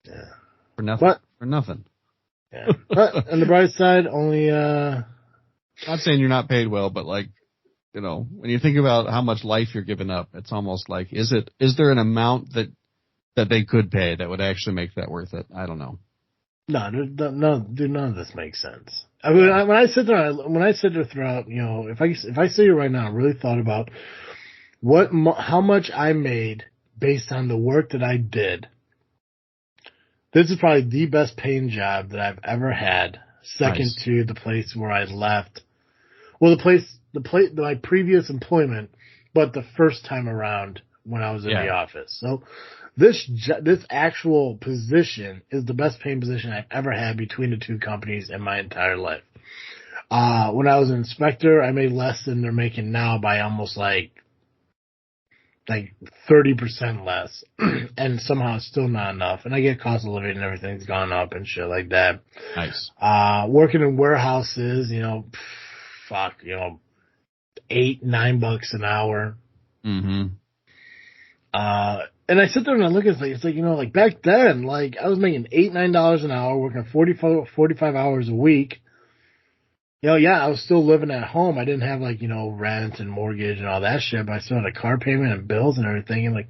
Yeah. For nothing. For nothing. Yeah. But on the bright side, only not saying you're not paid well, but when you think about how much life you're giving up, it's almost is there an amount that they could pay that would actually make that worth it? I don't know. No, none of this makes sense. I mean, when I sit there throughout, if I sit here right now, I really thought about how much I made based on the work that I did. This is probably the best paying job that I've ever had, second to the place where I left. Well, my previous employment, but the first time around when I was in the office. So this actual position is the best paying position I've ever had between the two companies in my entire life. When I was an inspector, I made less than they're making now by almost 30% less. And somehow it's still not enough. And I get cost of living and everything's gone up and shit like that. Nice. Working in warehouses, $8-9 an hour. Mm-hmm. And I sit there and I look at it, back then, I was making $8-9 an hour, working 45 hours a week. I was still living at home. I didn't have rent and mortgage and all that shit, but I still had a car payment and bills and everything. And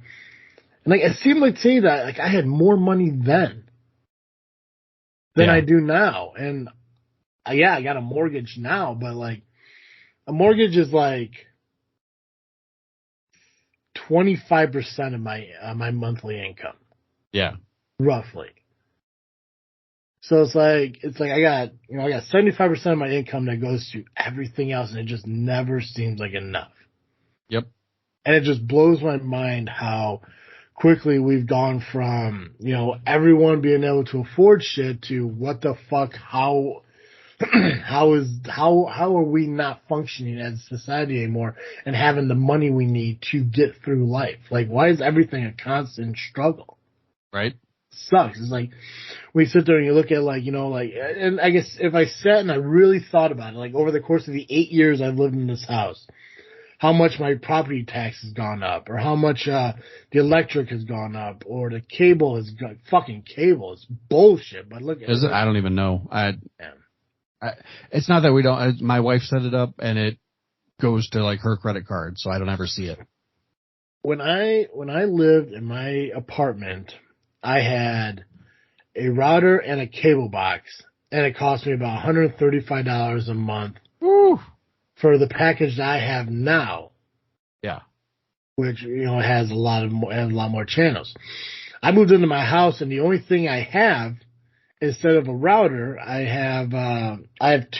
it seemed to me that I had more money then than I do now. And I got a mortgage now, but a mortgage is 25% of my monthly income. Yeah. Roughly. So it's I got 75% of my income that goes to everything else, and it just never seems like enough. Yep. And it just blows my mind how quickly we've gone from, everyone being able to afford shit to what the fuck, how are we not functioning as a society anymore and having the money we need to get through life? Like, why is everything a constant struggle? Right. Sucks. It's like, when you sit there and you look at and I guess if I sat and I really thought about it, like over the course of the 8 years I've lived in this house, how much my property tax has gone up, or how much the electric has gone up, or the cable has gone. Fucking cable is bullshit. But look at it. I don't even know. It's not that we don't. My wife set it up, and it goes to like her credit card, so I don't ever see it. When I lived in my apartment, I had a router and a cable box, and it cost me about $135 a month. Woo. For the package that I have now. Yeah. Which, has a lot more channels. I moved into my house and the only thing I have, instead of a router, I have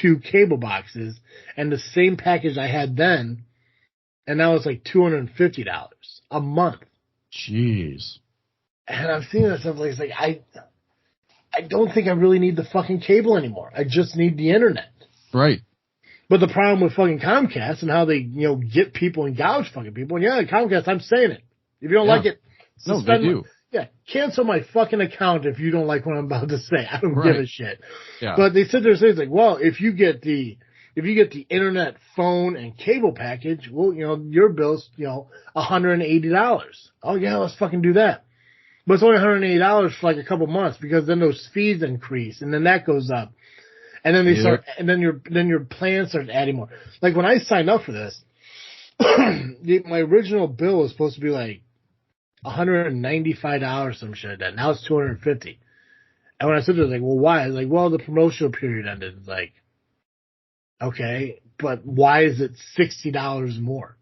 2 cable boxes and the same package I had then, and now it's like $250 a month. Jeez. And I'm seeing that stuff like, I don't think I really need the fucking cable anymore. I just need the internet. Right. But the problem with fucking Comcast and how they, get people and gouge fucking people. And Comcast, I'm saying it. If you don't like it, they do. Cancel my fucking account if you don't like what I'm about to say. I don't give a shit. Yeah. But they sit there and say, it's like, well, if you get the internet, phone, and cable package, well, your bill's, $180. Oh yeah, let's fucking do that. But it's only $180 for like a couple months because then those fees increase and then that goes up. And then then your plan starts adding more. Like when I signed up for this, my original bill was supposed to be like $195, some shit like that. Now it's $250. And when I said to her, I was like, well, why? I was like, well, the promotional period ended. It's like, okay, but why is it $60 more?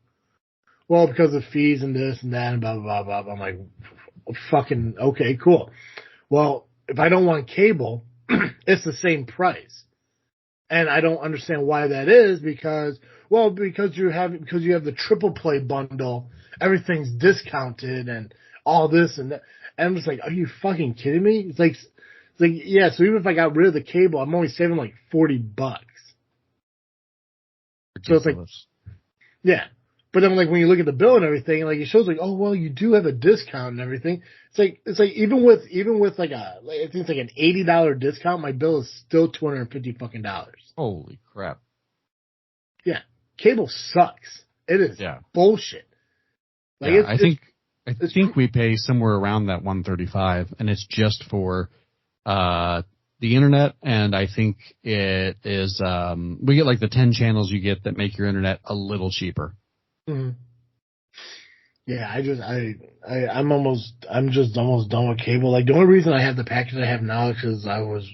Well, because of fees and this and that and blah, blah, blah, blah. I'm like, fucking, okay, cool. Well, if I don't want cable, it's the same price. And I don't understand why that is because you have the triple play bundle, everything's discounted and all this and that. And I'm just like, are you fucking kidding me? It's like, yeah, so even if I got rid of the cable, I'm only saving like $40. So it's like, yeah. But then like when you look at the bill and everything, like it shows like, oh well, you do have a discount and everything. It's like even with like I think it's like an $80 discount, my bill is still $250 fucking dollars. Holy crap. Yeah. Cable sucks. It is bullshit. Like I think we pay somewhere around that $135 and it's just for the internet, and I think it is we get like the 10 channels you get that make your internet a little cheaper. Mm-hmm. Yeah, I'm just almost done with cable. Like the only reason I have the package I have now is because I was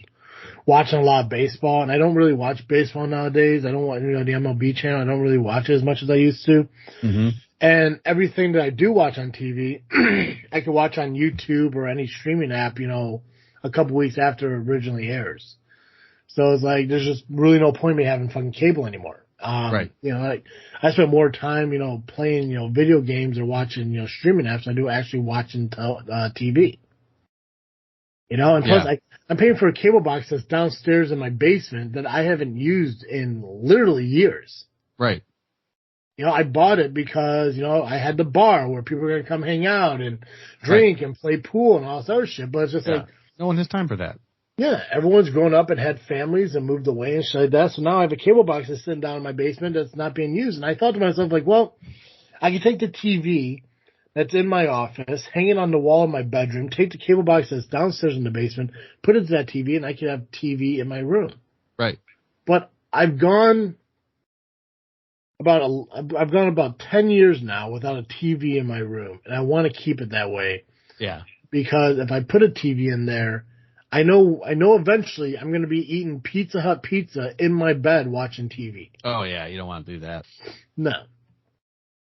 watching a lot of baseball, and I don't really watch baseball nowadays. I don't watch the MLB channel. I don't really watch it as much as I used to. Mm-hmm. And everything that I do watch on TV, I can watch on YouTube or any streaming app, a couple weeks after it originally airs. So it's like there's just really no point in me having fucking cable anymore. Right. Like I spend more time, playing, video games or watching, streaming apps than I do actually watching TV. And plus I'm paying for a cable box that's downstairs in my basement that I haven't used in literally years. Right. I bought it because, I had the bar where people were going to come hang out and drink and play pool and all this other shit. But it's just like, no one has time for that. Yeah, everyone's grown up and had families and moved away and shit like that. So now I have a cable box that's sitting down in my basement that's not being used. And I thought to myself, like, well, I can take the TV that's in my office, hang it on the wall in my bedroom, take the cable box that's downstairs in the basement, put it to that TV, and I can have TV in my room. Right. But I've gone about 10 years now without a TV in my room, and I want to keep it that way. Yeah. Because if I put a TV in there, I know eventually I'm going to be eating Pizza Hut pizza in my bed watching TV. Oh yeah, you don't want to do that. No.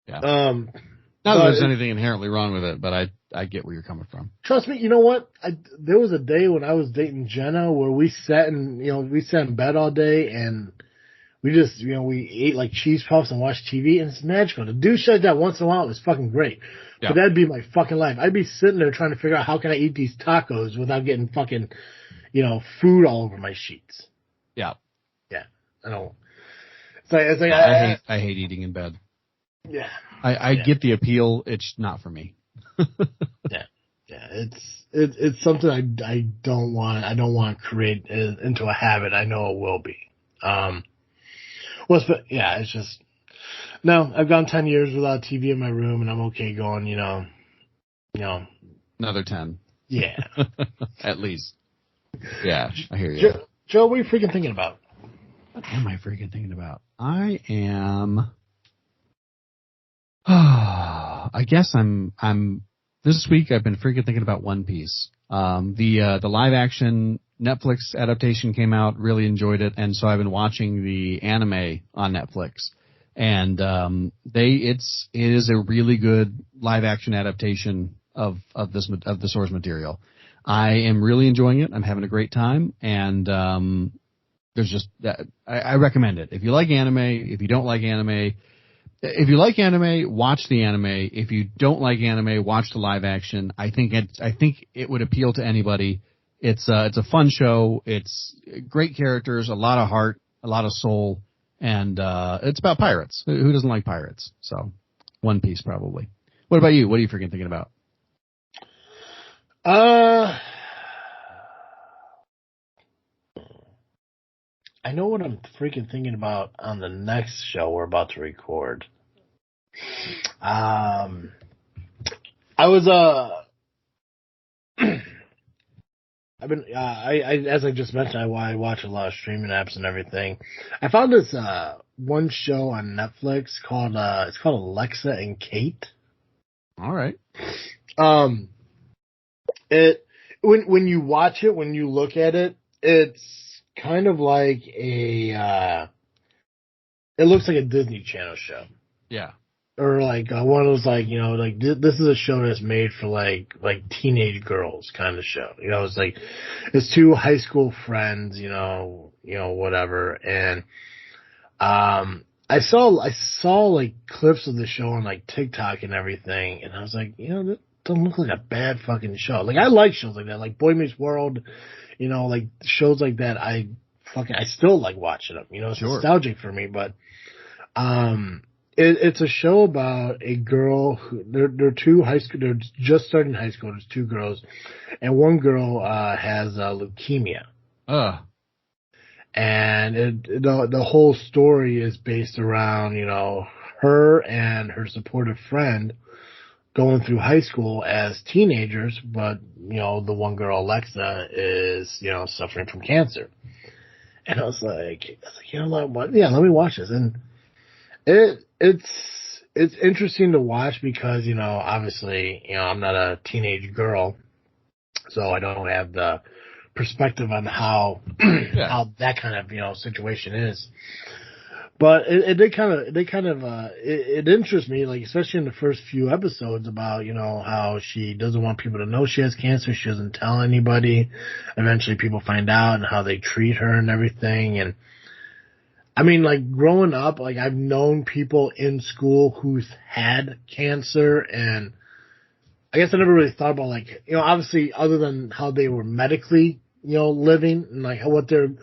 Yeah. Not that there's anything inherently wrong with it, but I get where you're coming from. Trust me, you know what? There was a day when I was dating Jenna where we sat in bed all day and we just, we ate like cheese puffs and watched TV, and it's magical. To do shit like that once in a while is fucking great. Yeah. But that'd be my fucking life. I'd be sitting there trying to figure out how can I eat these tacos without getting fucking, food all over my sheets. Yeah. Yeah. I don't. It's like I hate eating in bed. Yeah. I get the appeal. It's not for me. Yeah. Yeah. It's something I don't want. I don't want to create into a habit. I know it will be. It's just, no, I've gone 10 years without TV in my room, and I'm okay going, Another 10. Yeah. At least. Yeah, I hear you. Joe, what are you freaking thinking about? What am I freaking thinking about? I am. I guess I'm. This week I've been freaking thinking about One Piece. The live action Netflix adaptation came out. Really enjoyed it, and so I've been watching the anime on Netflix. And it is a really good live action adaptation of the source material. I am really enjoying it. I'm having a great time, and there's just I recommend it. If you like anime, if you don't like anime, if you like anime, watch the anime. If you don't like anime, watch the live action. I think it would appeal to anybody. It's a fun show. It's great characters, a lot of heart, a lot of soul, and it's about pirates. Who doesn't like pirates? So, One Piece probably. What about you? What are you freaking thinking about? I know what I'm freaking thinking about on the next show we're about to record. I was I've been as I just mentioned, I watch a lot of streaming apps and everything. I found this one show on Netflix called it's called Alexa and Kate. All right. When you watch it, when you look at it, it's kind of like it looks like a Disney Channel show. Yeah. Or like one of those this is a show that's made for like teenage girls kind of show. It's like it's two high school friends, whatever. And I saw like clips of the show on like TikTok and everything, and I was like, that doesn't look like a bad fucking show. Like I like shows like that, like Boy Meets World, like shows like that. I still like watching them. It's sure. Nostalgic for me, but it's a show about a girl who they're two high school. They're just starting high school. There's two girls, and one girl has leukemia. And the whole story is based around her and her supportive friend going through high school as teenagers, but the one girl, Alexa, is suffering from cancer. And I was like, what? Yeah, let me watch this. And it's interesting to watch because obviously I'm not a teenage girl, so I don't have the perspective on how how that kind of situation is. But it interests me, like especially in the first few episodes about how she doesn't want people to know she has cancer. She doesn't tell anybody. Eventually, people find out and how they treat her and everything. And I mean, like growing up, like I've known people in school who's had cancer, and I guess I never really thought about like obviously other than how they were medically living and like what they're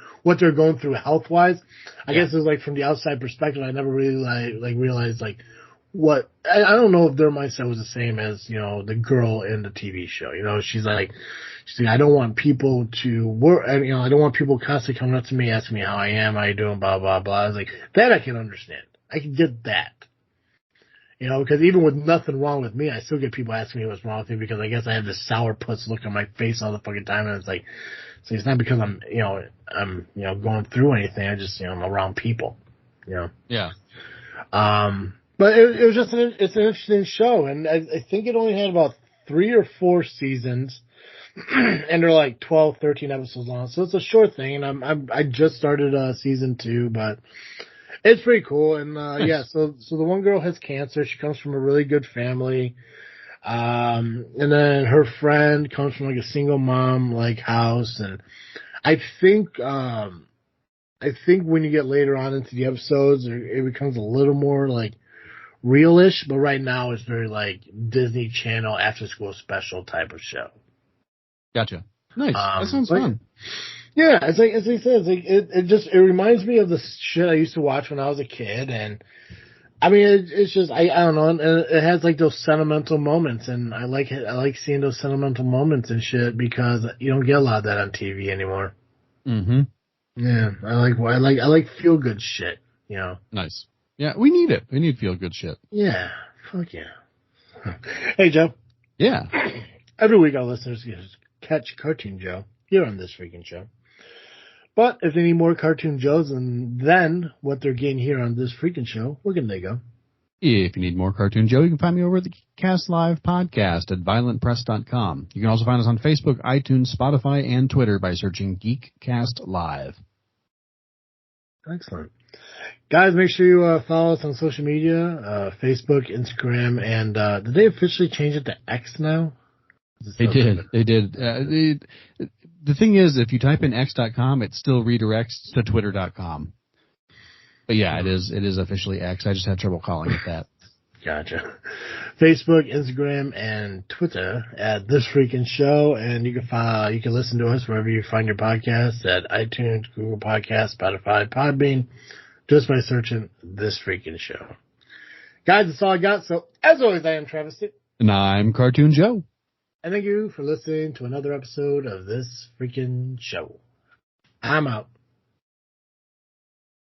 going through health wise. I guess it's like from the outside perspective, I never really realized like what I don't know if their mindset was the same as the girl in the TV show. She's like I don't want people to work. I don't want people constantly coming up to me asking me how I am, how you doing, blah blah blah. I was like, that I can understand. I can get that. Because even with nothing wrong with me, I still get people asking me what's wrong with me because I guess I have this sourpuss look on my face all the fucking time, and it's like, so it's not because I'm going through anything. I just I'm around people. Yeah. But it was just it's an interesting show, and I think it only had about 3 or 4 seasons, and they're like 12, 13 episodes long, so it's a short thing. And I just started season 2, but it's pretty cool. And so the one girl has cancer. She comes from a really good family, and then her friend comes from like a single mom like house, and I think I think when you get later on into the episodes, it becomes a little more like realish, but right now it's very like Disney Channel after school special type of show. Gotcha. Nice. That sounds fun. Yeah, it's like, as I said, it reminds me of the shit I used to watch when I was a kid, and I mean, it's just, I don't know, and it has like those sentimental moments, and I like it. I like seeing those sentimental moments and shit because you don't get a lot of that on TV anymore. Mm-hmm. Yeah, I like feel good shit, you know. Nice. Yeah, we need it. We need feel good shit. Yeah, fuck yeah. Hey, Joe. Yeah. Every week our listeners catch Cartoon Joe here on This Freaking Show. But if they need more Cartoon Joes than what they're getting here on This Freaking Show, where can they go? If you need more Cartoon Joe, you can find me over at the Cast Live podcast at violentpress.com. You can also find us on Facebook, iTunes, Spotify, and Twitter by searching Geekcast Live. Excellent. Guys, make sure you follow us on social media, Facebook, Instagram, and did they officially change it to X now? They did. The thing is, if you type in x.com, it still redirects to twitter.com. But yeah, it is officially X. I just had trouble calling it that. Gotcha. Facebook, Instagram, and Twitter at This Freaking Show, and you can listen to us wherever you find your podcasts at iTunes, Google Podcasts, Spotify, Podbean, just by searching This Freaking Show. Guys, that's all I got. So, as always, I am Travis, and I'm Cartoon Joe. And thank you for listening to another episode of This Freaking Show. I'm out.